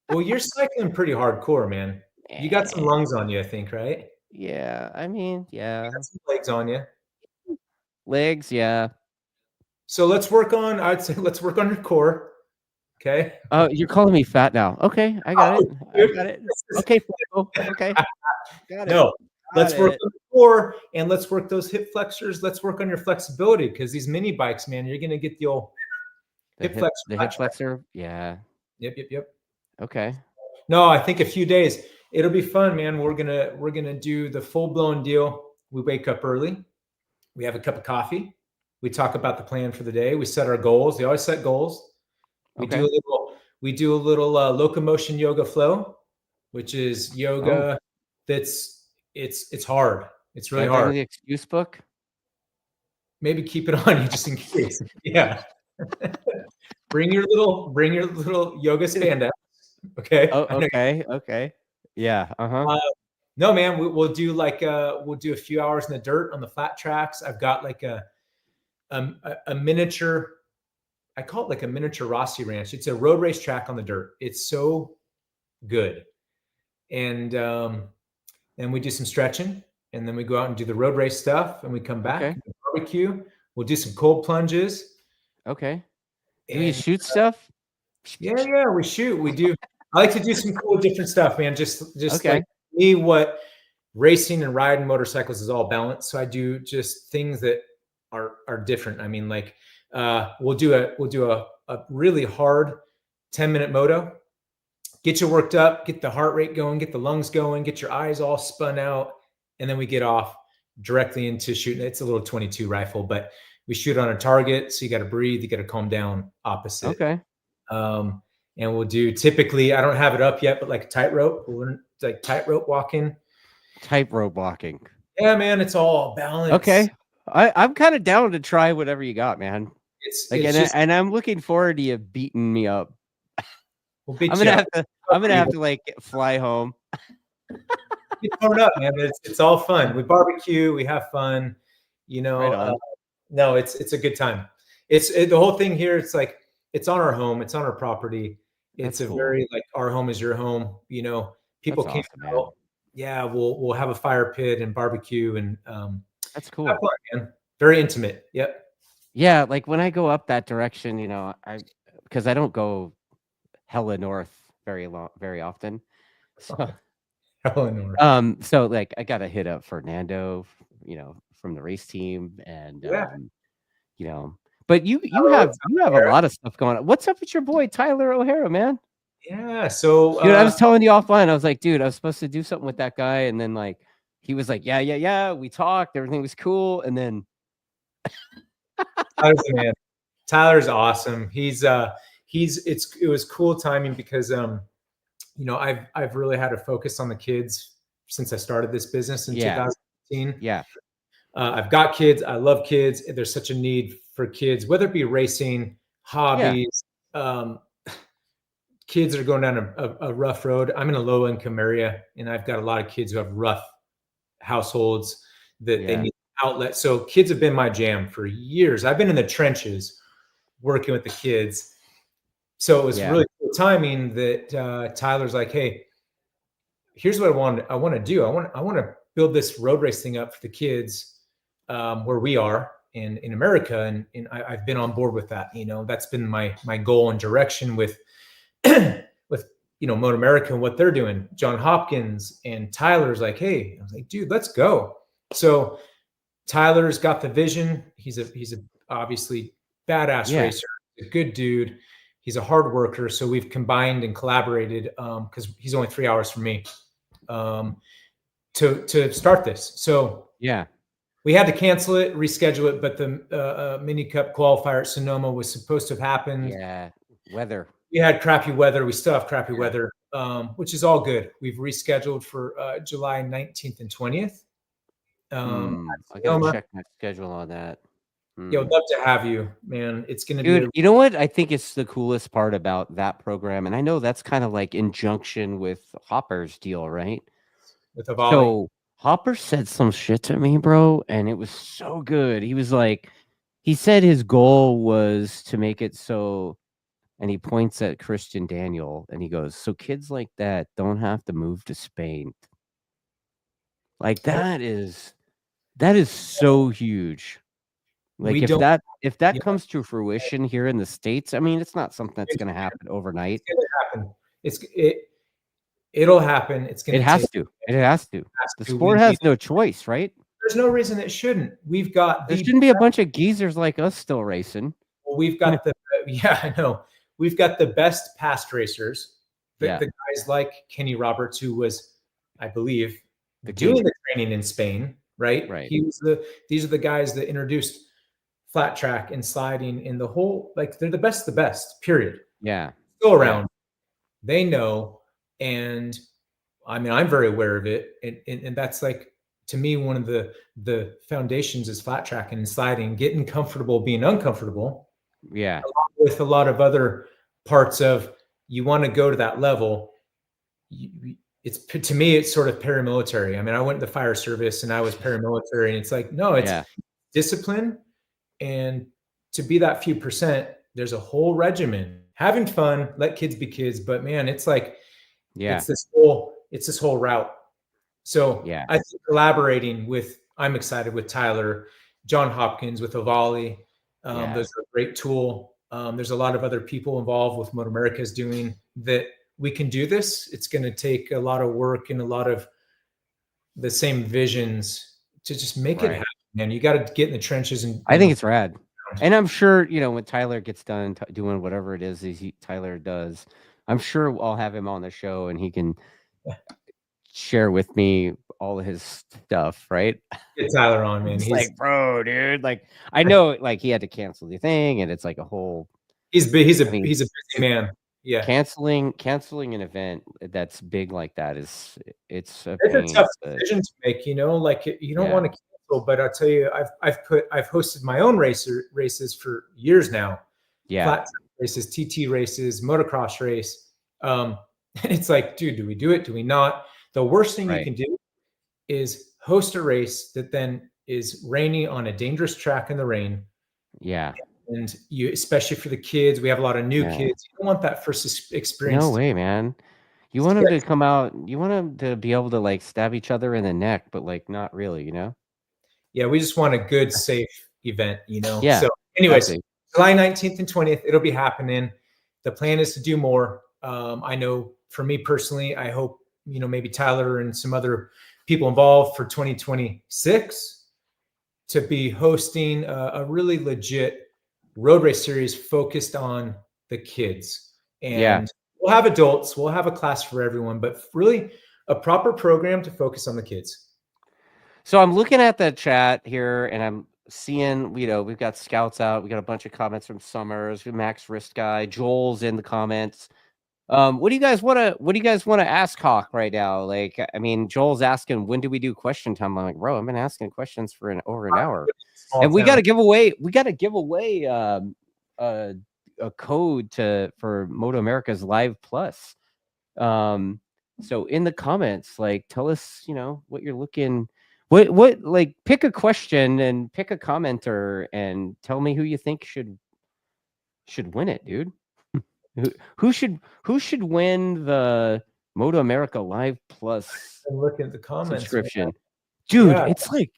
Well, you're cycling pretty hardcore, man. You got some lungs on you, I think, right? Yeah, I mean, yeah. You got some legs on you. Legs, yeah. So I'd say let's work on your core. Okay. Oh, you're calling me fat now. Okay, I got it. I got it. Okay, okay. Got it. No, let's work on the core, and let's work those hip flexors. Let's work on your flexibility, because these mini bikes, man, you're gonna get the old hip flexor. The hip flexor, yeah. Yep. Okay. No, I think a few days. It'll be fun, man. We're gonna do the full-blown deal. We wake up early. We have a cup of coffee. We talk about the plan for the day. We set our goals. We always set goals. We do a little locomotion yoga flow, which is yoga it's hard. It's really hard. The excuse book. Maybe keep it on you just in case. Yeah. Bring your little yoga spandex. Okay. Oh, okay. Yeah. No, man, we'll do a few hours in the dirt on the flat tracks. I've got like a miniature, I call it like a miniature Rossi Ranch. It's a road race track on the dirt. It's so good. And we do some stretching, and then we go out and do the road race stuff, and we come back, barbecue. We'll do some cold plunges. Okay. Do you shoot stuff? Yeah, we shoot. We do. I like to do some cool different stuff, man. Just okay. Like me, what racing and riding motorcycles is all balanced. So I do just things that are different. I mean, like we'll do a really hard 10-minute moto, get you worked up, get the heart rate going, get the lungs going, get your eyes all spun out, and then we get off directly into shooting. It's a little 22 rifle, but we shoot on a target, so you got to breathe, you got to calm down. Opposite. Okay. And we'll do typically, I don't have it up yet, but like tightrope. We'll learn like tightrope walking. Tightrope walking. Yeah, man, it's all balance. Okay. I'm kind of down to try whatever you got, man. It's and I'm looking forward to you beating me up. We'll beat I'm gonna have to like fly home. Get torn up, man. It's all fun. We barbecue, we have fun. You know, Right no, it's a good time. The whole thing here. It's like it's on our home, it's on our property. It's That's cool. very like our home is your home. You know, people came out. Man. Yeah, we'll have a fire pit and barbecue and that's cool. Fun, man. Very intimate. Yep. Yeah, like when I go up that direction, you know, because I don't go hella north very often. So hella north. So like I gotta hit up Fernando, you know, from the race team, and you know, but you have a lot of stuff going on. What's up with your boy Tyler O'Hara, man? Yeah, so dude, I was telling you offline. I was like, dude, I was supposed to do something with that guy, and then like he was like, yeah. We talked, everything was cool, and then Tyler's awesome. It was cool timing because you know, I've really had to focus on the kids since I started this business in 2018. Yeah. I've got kids. I love kids. There's such a need for kids, whether it be racing, hobbies, kids that are going down a rough road. I'm in a low income area, and I've got a lot of kids who have rough households that they need outlet. So kids have been my jam for years. I've been in the trenches working with the kids. So it was really cool timing that Tyler's like, hey, here's what I want to do. I want to build this road race thing up for the kids where we are in America. And I've been on board with that. You know, that's been my goal and direction with you know, MotoAmerica and what they're doing. John Hopkins and Tyler's like, hey, I was like, dude, let's go. So Tyler's got the vision. He's a obviously badass racer, a good dude. He's a hard worker. So we've combined and collaborated because he's only 3 hours from me to start this. So we had to cancel it, reschedule it, but the Mini Cup qualifier at Sonoma was supposed to have happened. Yeah, weather. We had crappy weather. We still have crappy weather, which is all good. We've rescheduled for July 19th and 20th. I gotta check my schedule on that. Yeah, I'd love to have you, man. It's gonna be. You know what? I think it's the coolest part about that program, and I know that's kind of like in junction with Hopper's deal, right? With Avali. So Hopper said some shit to me, bro, and it was so good. He was like, he said his goal was to make it so. And he points at Christian Daniel and he goes, so kids like that don't have to move to Spain. Like that is so huge. Like if that comes to fruition here in the States, I mean, it's not something that's going to happen overnight. It's going to happen. It'll happen. It has to. The sport has no choice, right? There's no reason it shouldn't. There shouldn't be a bunch of geezers like us still racing. Well, we've got I know. We've got the best past racers, the guys like Kenny Roberts, who was, I believe, doing the training in Spain, right? These are the guys that introduced flat track and sliding in the whole, like they're the best, period. Yeah. Still around. They know. And I mean, I'm very aware of it. And that's like, to me, one of the foundations is flat tracking and sliding, getting comfortable, being uncomfortable. Yeah. With a lot of other parts of, you want to go to that level. It's, to me, it's sort of paramilitary. I mean, I went to the fire service and I was paramilitary, and it's like, no, it's discipline. And to be that few percent, there's a whole regimen. Having fun, let kids be kids. But man, it's like, it's this whole route. So I think collaborating with, I'm excited with Tyler, John Hopkins, with Avali. Those are a great tool. There's a lot of other people involved with MotoAmerica is doing that. We can do this. It's going to take a lot of work and a lot of the same visions to just make it happen. man. You got to get in the trenches and I think it's rad. And I'm sure, when Tyler gets done doing whatever it is Tyler does, I'm sure I'll have him on the show and he can share with me all of his stuff, right? Get Tyler on, man. He's like, bro, dude. Like, I know, like, he had to cancel the thing, and it's like a whole. He's a busy man. Yeah, canceling an event that's big like that it's a tough decision to make. Like you don't want to cancel, but I'll tell you, I've hosted my own races for years now. Yeah, flat races, TT races, motocross race. And it's like, dude, do we do it? Do we not? The worst thing you can do is host a race that then is rainy on a dangerous track in the rain. Yeah. And especially for the kids, we have a lot of new kids. You don't want that first experience. No way, man. You want them to come out. You want them to be able to like stab each other in the neck, but like not really, Yeah, we just want a good, safe event, Yeah. So, anyways, exactly. July 19th and 20th, it'll be happening. The plan is to do more. I know for me personally, I hope maybe Tyler and some other people involved for 2026 to be hosting a really legit road race series focused on the kids. And we'll have adults, we'll have a class for everyone, but really a proper program to focus on the kids. So I'm looking at the chat here and I'm seeing, we've got scouts out. We got a bunch of comments from Summers, Max Wrist Guy, Joel's in the comments. What do you guys want to ask Hawk right now? Like, I mean, Joel's asking, when do we do question time? I'm like, bro, I've been asking questions for over an hour. And we got to give away a code for MotoAmerica's Live Plus. So in the comments, like, tell us, what you're looking, what like, pick a question and pick a commenter and tell me who you think should win it, dude. Who should win the MotoAmerica Live Plus look at the comments subscription? Dude, it's like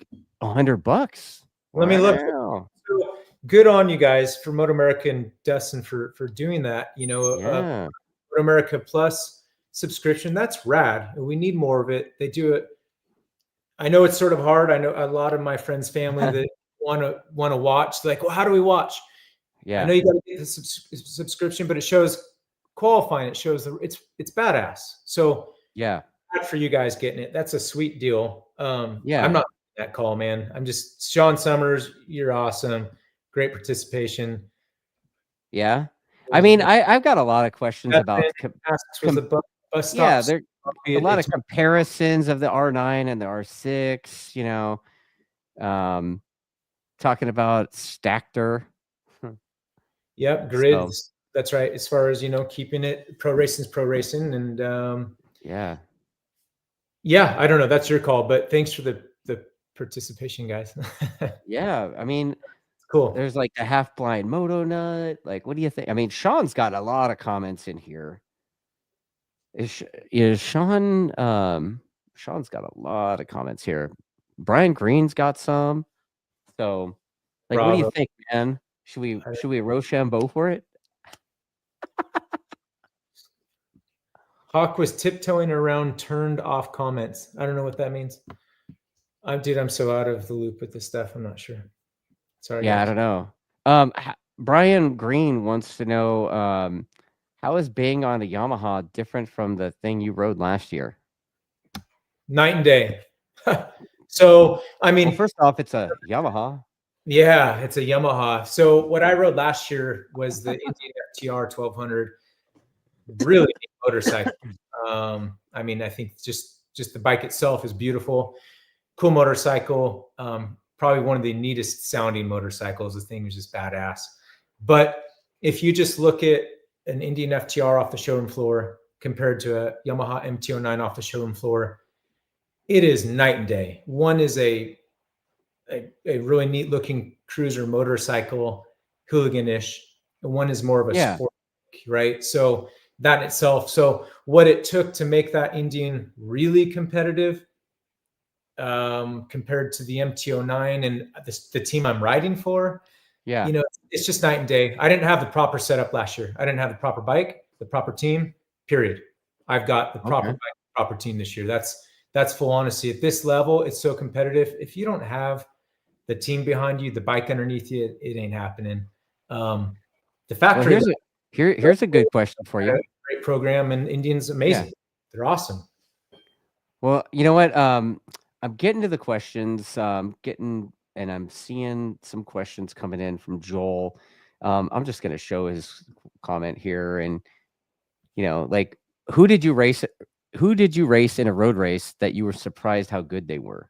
$100. Let me look. So good on you guys for MotoAmerica and Dustin for doing that. MotoAmerica Plus subscription, that's rad. We need more of it. They do it. I know it's sort of hard. I know a lot of my friends' family that want to watch. Like, well, how do we watch? Yeah, I know you got to get the subscription, but it shows qualifying. It shows it's badass. So glad for you guys getting it. That's a sweet deal. I'm not that call, man. I'm just Sean Summers. You're awesome. Great participation. Yeah, I mean, I've got a lot of questions about. Bus stops. There a lot of comparisons of the R9 and the R6. Talking about Stackter. Yep, grids. So, that's right. As far as keeping it, pro racing's pro racing, and I don't know. That's your call, but thanks for the participation, guys. Yeah, I mean, cool. There's like the half blind moto nut. Like, what do you think? I mean, Sean's got a lot of comments in here. Is Sean? Sean's got a lot of comments here. Brian Green's got some. So, like, what do you think, man? Should we Rochambeau for it? Hawk was tiptoeing around turned off comments. I don't know what that means. I'm so out of the loop with this stuff. I'm not sure. Sorry. Yeah, guys. I don't know. Brian Green wants to know how is being on a Yamaha different from the thing you rode last year? Night and day. So, I mean, first off, it's a Yamaha. Yeah, it's a Yamaha. So what I rode last year was the Indian FTR 1200. Really neat motorcycle. I mean, I think just the bike itself is beautiful. Cool motorcycle. Probably one of the neatest sounding motorcycles. The thing is just badass. But if you just look at an Indian FTR off the showroom floor compared to a Yamaha MT09 off the showroom floor, it is night and day. One is a really neat looking cruiser motorcycle, hooliganish, and one is more of a sport, right? So that in itself. So what it took to make that Indian really competitive compared to the MT09 and the team I'm riding for, it's just night and day. I didn't have the proper setup last year. I didn't have the proper bike, the proper team, period. I've got the proper bike, proper team this year. That's full honesty. At this level, it's so competitive. If you don't have the team behind you, the bike underneath you, it ain't happening. The factory. Well, here's a good question for you. Great program, and Indian's amazing. Yeah. They're awesome. Well, you know what? I'm getting to the questions. And I'm seeing some questions coming in from Joel. I'm just going to show his comment here, and like, who did you race in a road race that you were surprised how good they were?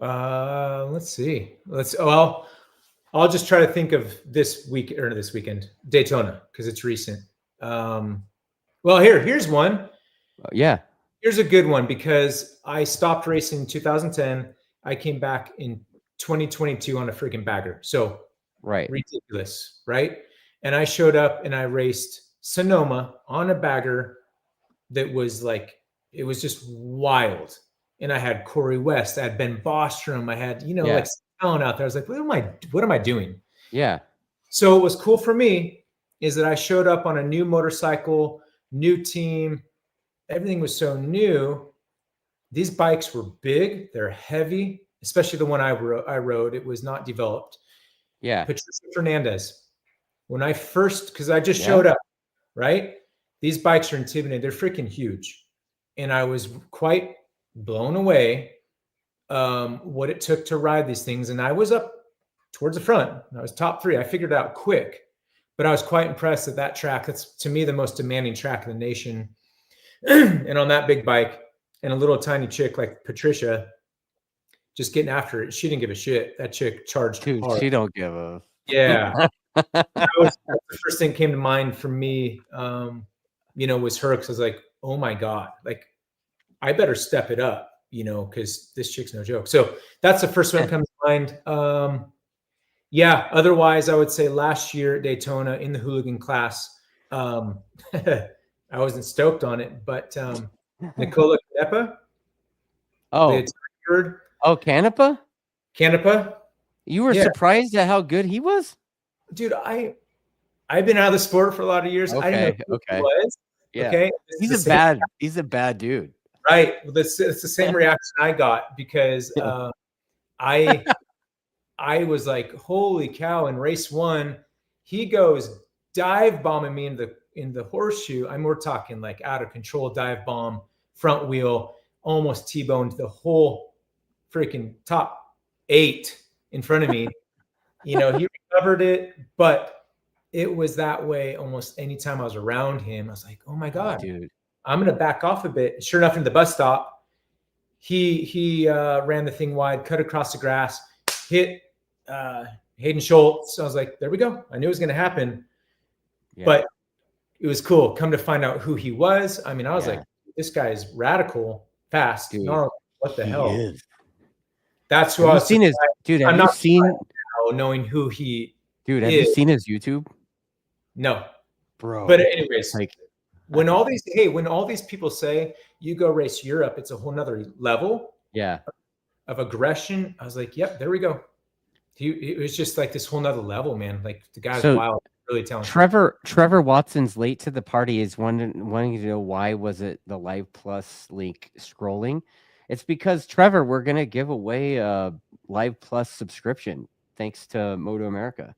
Let's see. I'll just try to think of this weekend, Daytona, because it's recent. Well, here's one. Yeah. Here's a good one, because I stopped racing in 2010. I came back in 2022 on a freaking bagger. So right. Ridiculous, right? And I showed up and I raced Sonoma on a bagger that was like, it was just wild. And I had Corey West, I had Ben Bostrom, I had, like talent out there. I was like, what am I doing? Yeah. So what was cool for me is that I showed up on a new motorcycle, new team. Everything was so new. These bikes were big, they're heavy, especially the one I rode. It was not developed. Yeah. Patricia Fernandez. When I first, because I just showed up, right? These bikes are intimidating. They're freaking huge. And I was quite blown away what it took to ride these things. And I was up towards the front. I was top 3. I figured it out quick. But I was quite impressed at that track. That's, to me, the most demanding track in the nation. And on that big bike, and a little tiny chick like Patricia just getting after it. She didn't give a shit. That chick charged hard. She don't give a... Yeah. That was the first thing that came to mind for me, was her, because I was like, oh my God, like, I better step it up, because this chick's no joke. So that's the first one that comes to mind. Otherwise, I would say last year at Daytona in the Hooligan class, I wasn't stoked on it, but Nicola Canepa. Canepa? Canepa. You were surprised at how good he was? Dude, I've been out of the sport for a lot of years. I didn't know who he was. Yeah. Okay. He's a bad dude. Right. Well, it's the same reaction I got, because I was like, holy cow, in race 1, he goes dive bombing me in the horseshoe. We're talking like out of control dive bomb, front wheel, almost T-boned the whole freaking top 8 in front of me. He recovered it, but it was that way almost anytime I was around him. I was like, oh my God, dude, I'm going to back off a bit. Sure enough, in the bus stop, he ran the thing wide, cut across the grass, hit Hayden Schultz. So I was like, there we go. I knew it was going to happen, but it was cool. Come to find out who he was. I was like, this guy is radical, fast, gnarly. What the hell? Is. That's who I was seen his dude. Have you seen knowing who he dude? Have you seen his YouTube? No, bro. But anyways, like, when all these people say you go race Europe, it's a whole nother level. Yeah. Of aggression. I was like, yep, there we go. It was just like this whole nother level, man. Like, the guy's wild, really talented. Trevor Watson's late to the party is wanting to know why was it the Live Plus link scrolling. It's because, Trevor, we're going to give away a Live Plus subscription thanks to MotoAmerica.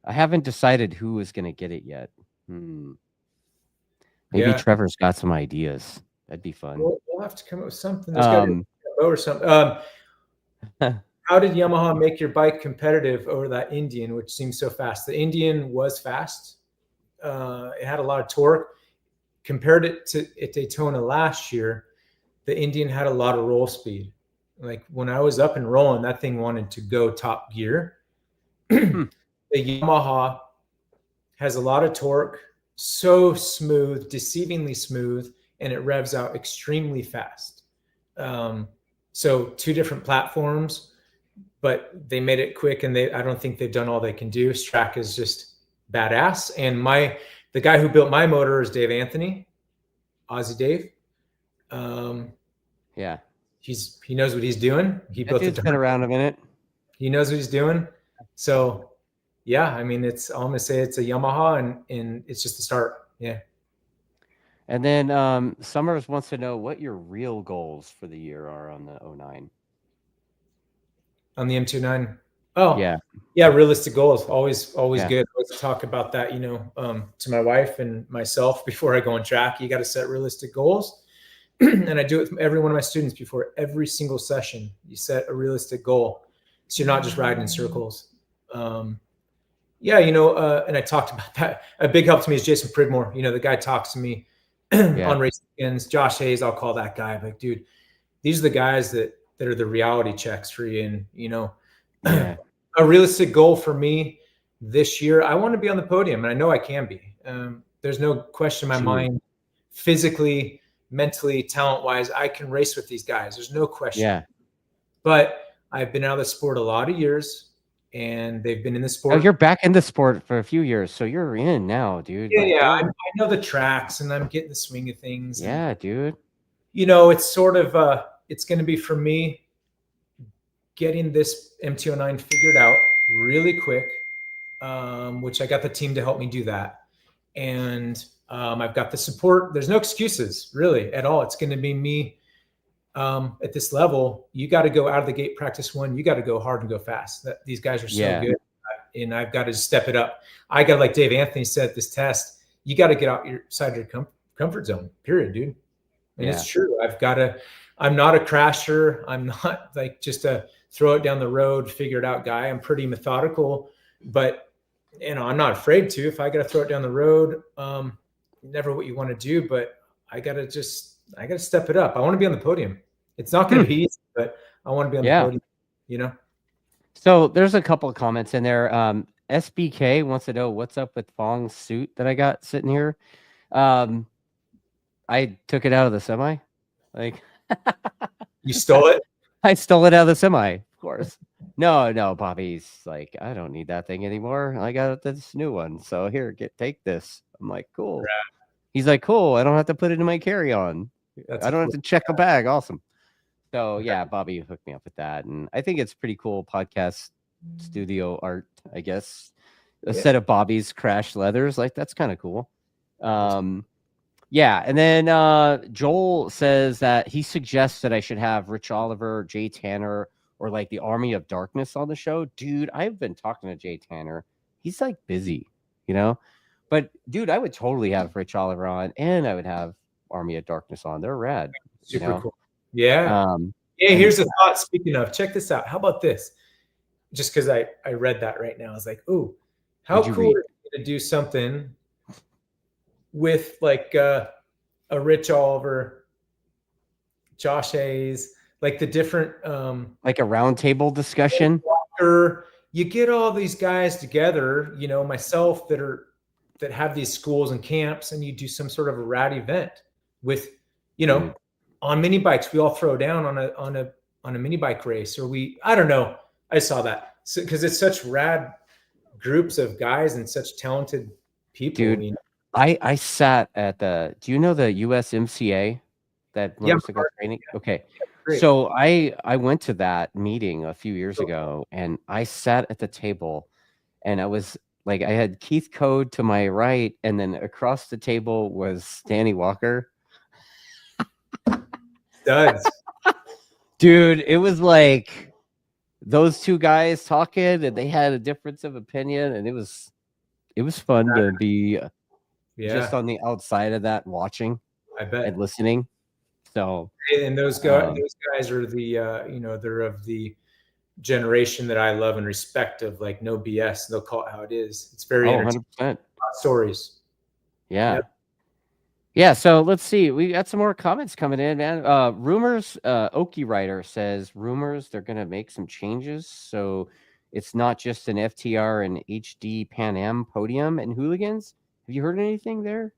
I haven't decided who is going to get it yet. Maybe Trevor's got some ideas. That'd be fun. We'll have to come up with something. There's got to be a bow or something. How did Yamaha make your bike competitive over that Indian, which seems so fast? The Indian was fast. It had a lot of torque. Compared it to at Daytona last year, the Indian had a lot of roll speed. Like, when I was up and rolling, that thing wanted to go top gear. The Yamaha has a lot of torque, so smooth, deceivingly smooth, and it revs out extremely fast. So 2 different platforms, but they made it quick, and I don't think they've done all they can do. Strack is just badass. And the guy who built my motor is Dave Anthony, Aussie Dave. He knows what he's doing. He built it. Been around a minute. He knows what he's doing. So I'm gonna say it's a Yamaha, and it's just the start. Yeah. And then Summers wants to know what your real goals for the year are on the 09. On the M29. Oh, Yeah. yeah, realistic goals. Always Yeah. good. Let's talk about that, to my wife and myself before I go on track. You got to set realistic goals. And I do it with every one of my students before every single session. You set a realistic goal. So you're not just riding in circles. And I talked about that. A big help to me is Jason Pridmore. The guy talks to me on race weekends. Josh Hayes, I'll call that guy. I'm like, dude, these are the guys that are the reality checks for you. And, a realistic goal for me this year, I want to be on the podium, and I know I can be. There's no question in my mind, physically, mentally, talent-wise, I can race with these guys. There's no question. Yeah. But I've been out of the sport a lot of years, and they've been in the sport. Oh, you're back in the sport for a few years, so you're in now, dude. Yeah, I know the tracks, and I'm getting the swing of things. Yeah, and, dude. It's sort of it's going to be for me getting this MT09 figured out really quick, which I got the team to help me do that. And I've got the support. There's no excuses really at all. It's going to be me at this level. You got to go out of the gate, practice one. You got to go hard and go fast. These guys are so good. And I've got to step it up. I got, like Dave Anthony said at this test, you got to get out side of your comfort zone, period, dude. And it's true. I'm not a crasher. I'm not like just a throw it down the road, figure it out guy. I'm pretty methodical, but I'm not afraid to. If I got to throw it down the road, never what you want to do, but I got to step it up. I want to be on the podium. It's not going to be easy, but I want to be on the podium, So there's a couple of comments in there. SBK wants to know what's up with Fong's suit that I got sitting here. I took it out of the semi. You stole it? I stole it out of the semi, of course. No, Bobby's like, I don't need that thing anymore. I got this new one. So here, take this. I'm like, cool. Right. He's like, cool. I don't have to put it in my carry-on. I don't have to check a bag. Awesome. So yeah, Bobby hooked me up with that. And I think it's pretty cool podcast studio art, I guess. A set of Bobby's crash leathers. Like, that's kind of cool. Yeah, and then Joel says that he suggests that I should have Rich Oliver, Jay Tanner, or like the Army of Darkness on the show. Dude, I've been talking to Jay Tanner. He's like busy, But dude, I would totally have Rich Oliver on, and I would have Army of Darkness on. They're rad. Super cool. Yeah. Here's a thought. Speaking of, check this out. How about this? Just because I read that right now, I was like, ooh, how cool is it to do something with like a Rich Oliver, Josh Hayes, like the different like a roundtable discussion. You get all these guys together, myself that have these schools and camps, and you do some sort of a rad event with, on mini bikes. We all throw down on a mini bike race, or I don't know. I saw that because it's such rad groups of guys and such talented people. Dude. I sat at do you know the USMCA, that motorcycle training? Okay. Yeah, so I went to that meeting a few years ago, and I sat at the table, and I was like, I had Keith Code to my right, and then across the table was Danny Walker. Studs. Dude, it was like those two guys talking, and they had a difference of opinion, and it was fun to be just on the outside of that, watching, I bet, and listening. So, and those guys are the they're of the generation that I love and respect, of like no BS. They'll call it how it is. It's very 100% stories. Yeah. Yep. Yeah, so let's see. We got some more comments coming in, man. Rumors, Okie Rider says, rumors, they're going to make some changes. So it's not just an FTR and HD Pan Am podium and Hooligans. Have you heard anything there?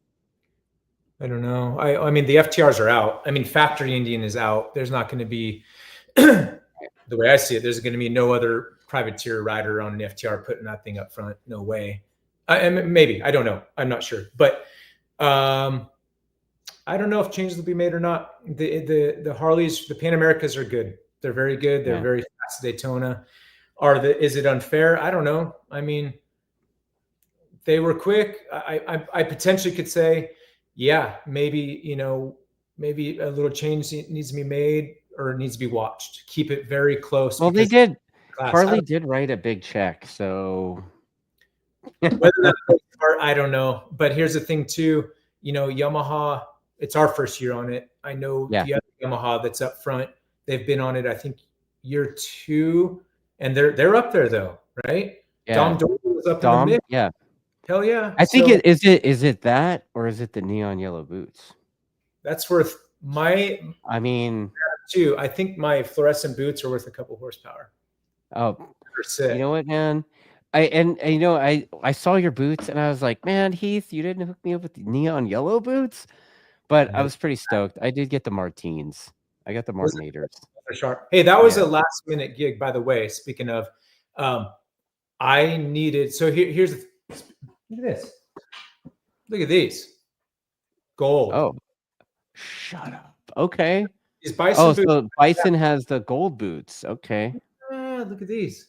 I don't know. I mean, the FTRs are out. I mean, Factory Indian is out. There's not going to be, the way I see it, there's going to be no other privateer rider on an FTR putting that thing up front. No way. Maybe. I don't know. I'm not sure. But I don't know if changes will be made or not. The Harleys, the Pan Americas are good. They're very good. They're very fast. Daytona. Is it unfair? I don't know. I mean, they were quick. I potentially could say yeah, maybe, maybe a little change needs to be made or needs to be watched. Keep it very close. Well, they Because did. class, Harley did write a big check, so whether that's part, I don't know. But here's the thing too, Yamaha, it's our first year on it. I know yeah, the other Yamaha that's up front, they've been on it, I think, year 2, and they're up there though, right? yeah. Dom Doyle was up in the Dom, mix. yeah. Hell yeah. I think So is it that or is it the neon yellow boots? that's worth my I mean, too. I think my fluorescent boots are worth a couple horsepower. oh, They're sick. you know what, man? I saw your boots and I was like, man, Heath, you didn't hook me up with the neon yellow boots, but I was pretty stoked. I did get the Martines. I got the Martinators. For sure. Hey, that was a last minute gig, by the way. Speaking of, I needed. So here's look at this. Look at these gold. Oh, shut up. Okay. These Bison boots. So Bison has the gold boots. Okay. Look at these.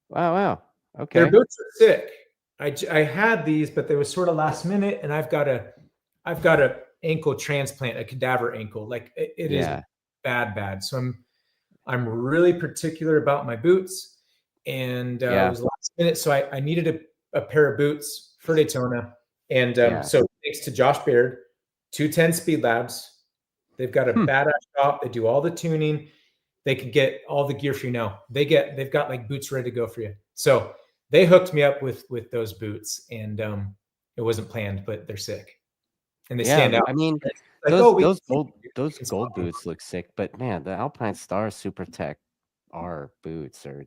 Wow. Okay. Their boots are sick. I had these, but they were sort of last minute, and I've got a ankle transplant, a cadaver ankle. Like it is bad. So I'm really particular about my boots, and it was last minute. So I needed a pair of boots for Daytona, and so thanks to Josh Baird, 210 Speed Labs, they've got a badass shop. They do all the tuning. They can get all the gear for you now. They've got like boots ready to go for you. So they hooked me up with those boots, and it wasn't planned, but they're sick, and they stand out. I mean, like, those gold boots look sick, but man, the Alpine Star Super Tech R boots are,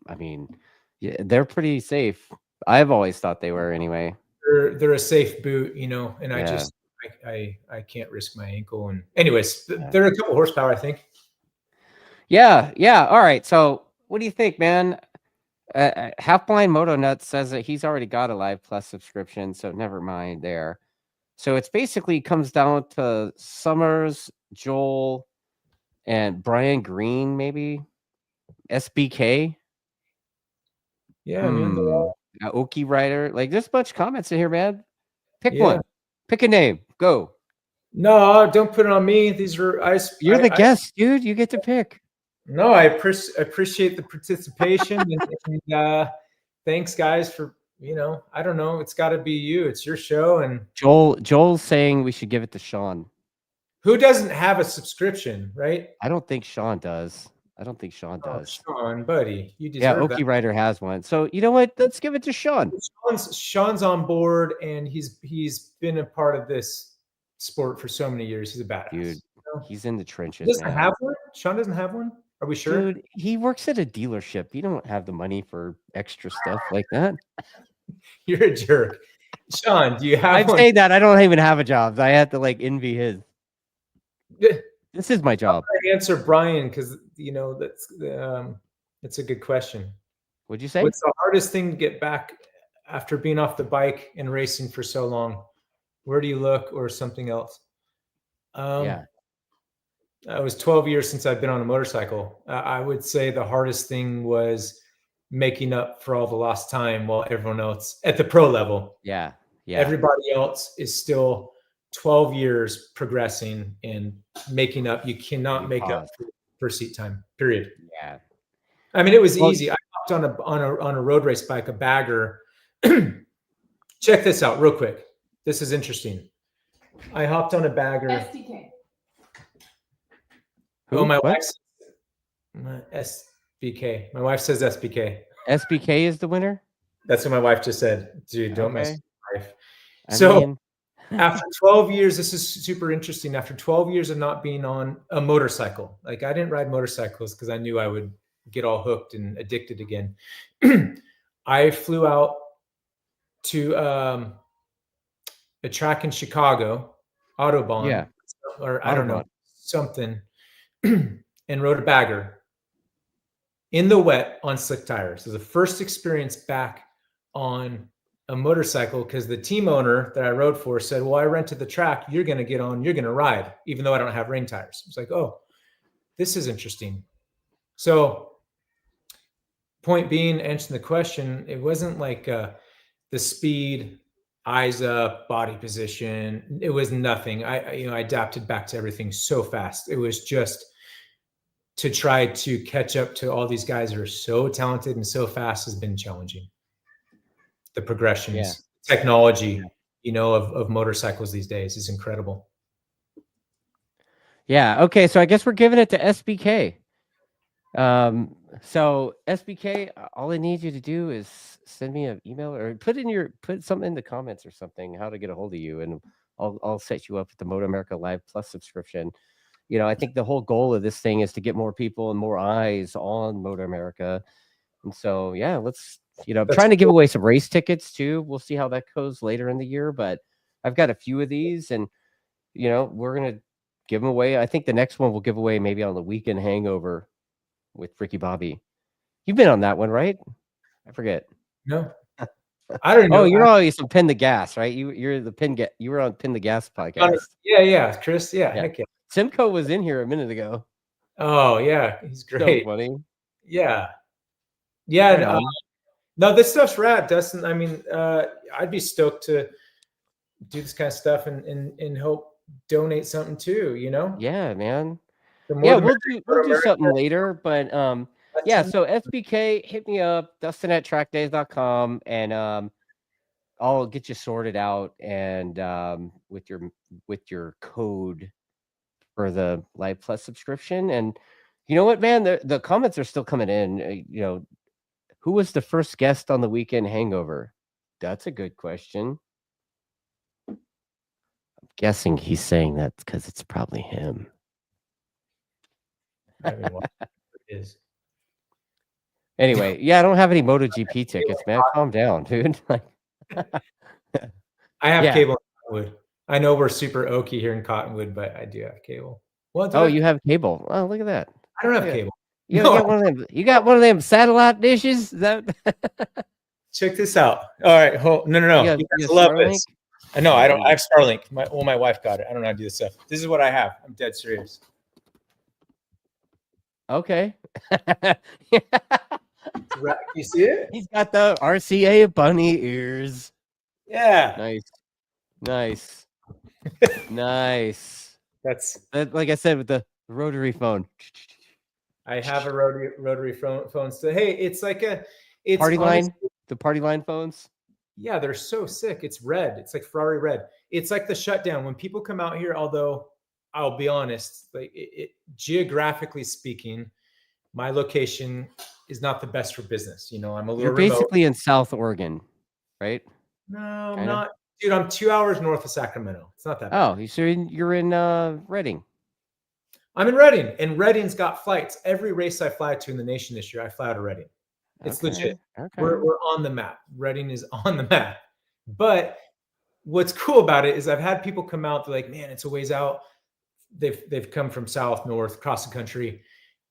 I mean, they're pretty safe. I've always thought they were anyway. They're a safe boot, and I just I can't risk my ankle. And anyways, they're a couple horsepower, I think. Yeah. All right. So what do you think, man? Half Blind Moto Nuts says that he's already got a Live Plus subscription, so never mind there. So it's basically comes down to Summers, Joel, and Brian Green, maybe SBK. Yeah, man. Oki Rider. Like there's a bunch of comments in here, man. Pick one. Pick a name. Go. No, don't put it on me. These are You're the guest, dude. You get to pick. No, I appreciate the participation, and thanks, guys, for I don't know. It's got to be you. It's your show, and Joel's saying we should give it to Sean. Who doesn't have a subscription, right? I don't think Sean does. Sean, buddy, you deserve that. Oki Rider has one. So you know what? Let's give it to Sean. Sean's on board, and he's been a part of this sport for so many years. He's a badass. Dude, he's in the trenches. He doesn't have one? Sean doesn't have one? Are we sure? Dude, he works at a dealership. You don't have the money for extra stuff like that. You're a jerk. Sean, do you have one? I'm saying that I don't even have a job. I have to like envy his. This is my job. I answer Brian because that's it's a good question. What'd you say? What's the hardest thing to get back after being off the bike and racing for so long? Where do you look, or something else? It was 12 years since I've been on a motorcycle. I would say the hardest thing was making up for all the lost time while everyone else at the pro level. Yeah. Everybody else is still 12 years progressing and making up. You cannot make up for seat time, period. Yeah. I mean, it was easy. I hopped on a road race bike, a bagger. Check this out real quick. This is interesting. I hopped on a bagger. SDK. Oh, my wife's SBK. My wife says SBK. SBK is the winner? That's what my wife just said. Dude, don't mess with my wife. After 12 years, this is super interesting. After 12 years of not being on a motorcycle, like I didn't ride motorcycles because I knew I would get all hooked and addicted again. I flew out to a track in Chicago, Autobahn, or I don't know, something, and rode a bagger in the wet on slick tires. So the first experience back on a motorcycle, because the team owner that I rode for said, well, I rented the track. You're going to get on, you're going to ride, even though I don't have rain tires. It's like, oh, this is interesting. So point being, answering the question, it wasn't like the speed eyes up, body position. It was nothing. I adapted back to everything so fast. It was just to try to catch up to all these guys that are so talented and so fast has been challenging. The progressions, technology, of motorcycles these days is incredible. Yeah. Okay. So I guess we're giving it to SBK. So SBK, all I need you to do is send me an email or put something in the comments or something, how to get a hold of you, and I'll set you up with the MotoAmerica Live Plus subscription. I think the whole goal of this thing is to get more people and more eyes on MotoAmerica. And so, yeah, let's, trying to give away some race tickets too. We'll see how that goes later in the year, but I've got a few of these, and, we're going to give them away. I think the next one we'll give away maybe on the Weekend Hangover with Ricky Bobby. You've been on that one, right? I forget. No. I don't know. Oh, you're always on Pin the Gas, right? You were on Pin the Gas podcast. Yeah, Chris. Yeah. Heck yeah. Simcoe was in here a minute ago. Oh yeah, he's great. So funny. Yeah. No, this stuff's rad, Dustin. I mean, I'd be stoked to do this kind of stuff and help donate something too. Yeah, man. Yeah, we'll do something later, but yeah. So SBK, hit me up, Dustin at TrackDaz.com, and I'll get you sorted out, and with your code for the Live Plus subscription. And you know what, man, the comments are still coming in. Who was the first guest on the Weekend Hangover? That's a good question. I'm guessing he's saying that because it's probably him. Is. Anyway, yeah, I don't have any MotoGP tickets, man. Calm down, dude. I have cable in Cottonwood. I know we're super oaky here in Cottonwood, but I do have cable. You have cable. Oh, look at that. I don't have cable. You got one of them. You got one of them satellite dishes. Check this out. All right. No. You guys love this. No, I don't. I have Starlink. My wife got it. I don't know how to do this stuff. This is what I have. I'm dead serious. Okay. You see it? He's got the RCA bunny ears. Yeah. Nice. Nice. That's like I said with the rotary phone. I have a rotary phone. So hey, it's party line. The party line phones. Yeah, they're so sick. It's red. It's like Ferrari red. It's like the shutdown when people come out here. Although I'll be honest, like geographically speaking, my location is not the best for business. I'm a little. You're basically in South Oregon, right? No, I'm not. Dude, I'm 2 hours north of Sacramento. It's not that bad. Oh, so you're in Redding. I'm in Redding, and Redding's got flights. Every race I fly to in the nation this year, I fly to Redding. It's legit. Okay. We're on the map. Redding is on the map. But what's cool about it is I've had people come out. They're like, man, it's a ways out. They've come from south, north, across the country.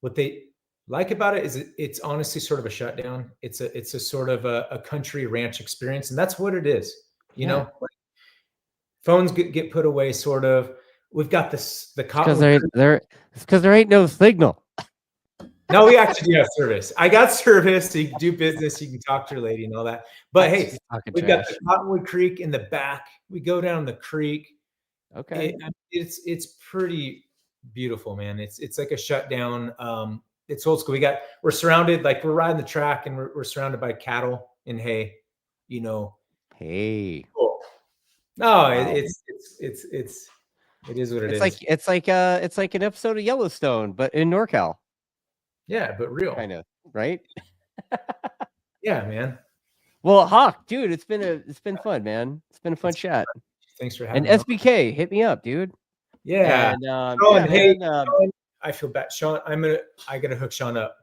What they like about it is it's honestly sort of a shutdown. It's a sort of a country ranch experience, and that's what it is. Phones get put away, sort of. We've got the because there ain't no signal. No, we actually do have service. I got service, so you can do business, you can talk to your lady and all that. But hey, we've got the Cottonwood Creek in the back. We go down the creek. Okay, it's pretty beautiful, man. It's like a shutdown. It's old school. We're surrounded, like we're riding the track, and we're surrounded by cattle and hay. Hey. Cool. No, wow. It is what it is. It's like an episode of Yellowstone, but in NorCal. Yeah, but real. Kind of, right? Yeah, man. Well, Hawk, dude, it's been fun, man. It's been a fun chat. Thanks for having me. And SBK, hit me up, dude. Yeah. And, hey, Sean, I feel bad. Sean, I gotta hook Sean up.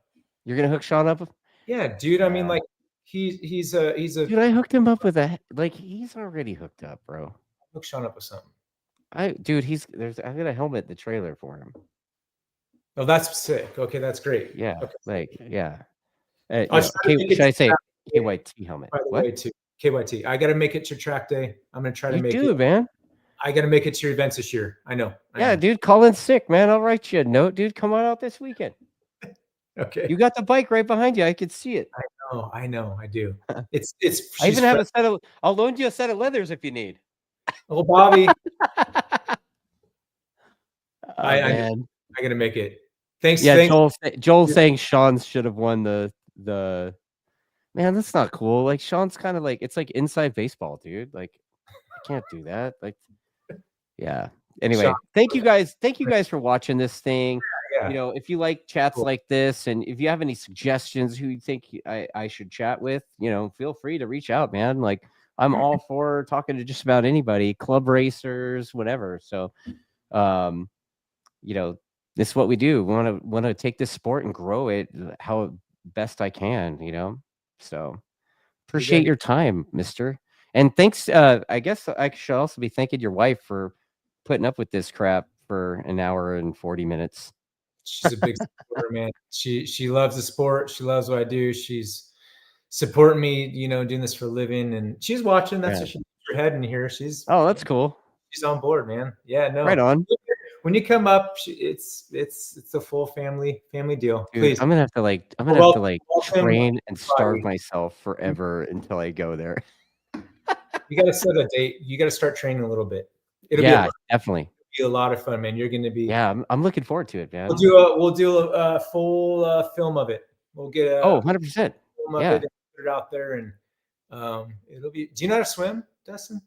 You're gonna hook Sean up? Yeah, dude. I mean, like he's a dude, I hooked him up with he's already hooked up, bro. Hook Sean up with something. I got a helmet in the trailer for him. Oh, that's sick. Okay, that's great. Yeah, okay. Should I say KYT helmet? By the way, too. KYT. I got to make it to track day. I'm going to try to make it. Man. I got to make it to your events this year. I know. Dude, call in sick, man. I'll write you a note, dude. Come on out this weekend. Okay. You got the bike right behind you. I could see it. I Oh, I know, I do. It's I she's even have a set of. I'll loan you a set of leathers if you need. well, Bobby. Oh man, I gotta make it. Thanks. yeah. Thanks. Joel's saying Sean should have won the. Man, that's not cool. Like Sean's kind of like it's like inside baseball, dude. Like I can't do that. Like, yeah. Anyway, Sean. thank you guys. Thank you guys for watching this thing. Yeah. You know, if you like chats Cool. like this, and if you have any suggestions who you think I should chat with, you know, feel free to reach out, man. Like I'm all for talking to just about anybody, club racers, whatever. So, you know, this is what we do. We want to take this sport and grow it how best I can, you know. So appreciate your time, mister. And thanks. I guess I should also be thanking your wife for putting up with this crap for an hour and 40 minutes. She's a big supporter, man. She loves the sport. She loves what I do. She's supporting me, you know, doing this for a living, and she's watching. That's what she puts her head in here. That's cool. She's on board, man. Yeah, no. Right on. When you come up, it's a full family deal. Dude, Please, I'm gonna have to train and starve myself forever until I go there. You got to set a date. You got to start training a little bit. It'll definitely be a lot of fun, man. You're going to be. Yeah, I'm looking forward to it, man. We'll do a full film of it. We'll get a 100%. Film of it and put it out there, and it'll be. Do you know how to swim, Dustin?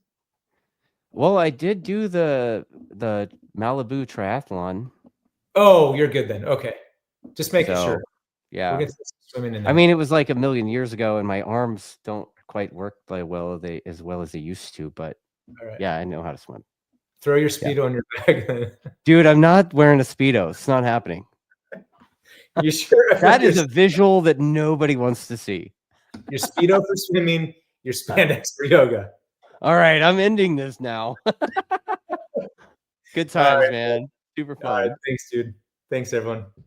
Well, I did do the Malibu triathlon. Oh, you're good then. Okay, just making sure. Yeah, we'll get swimming in there. I mean, it was like a million years ago, and my arms don't quite work as well as they used to. But yeah, I know how to swim. Throw your Speedo in your bag, then. Dude. I'm not wearing a Speedo. It's not happening. You sure? That is a visual that nobody wants to see. Your Speedo for swimming, your spandex for yoga. All right, I'm ending this now. Good times, man. Super fun. Thanks, dude. Thanks, everyone.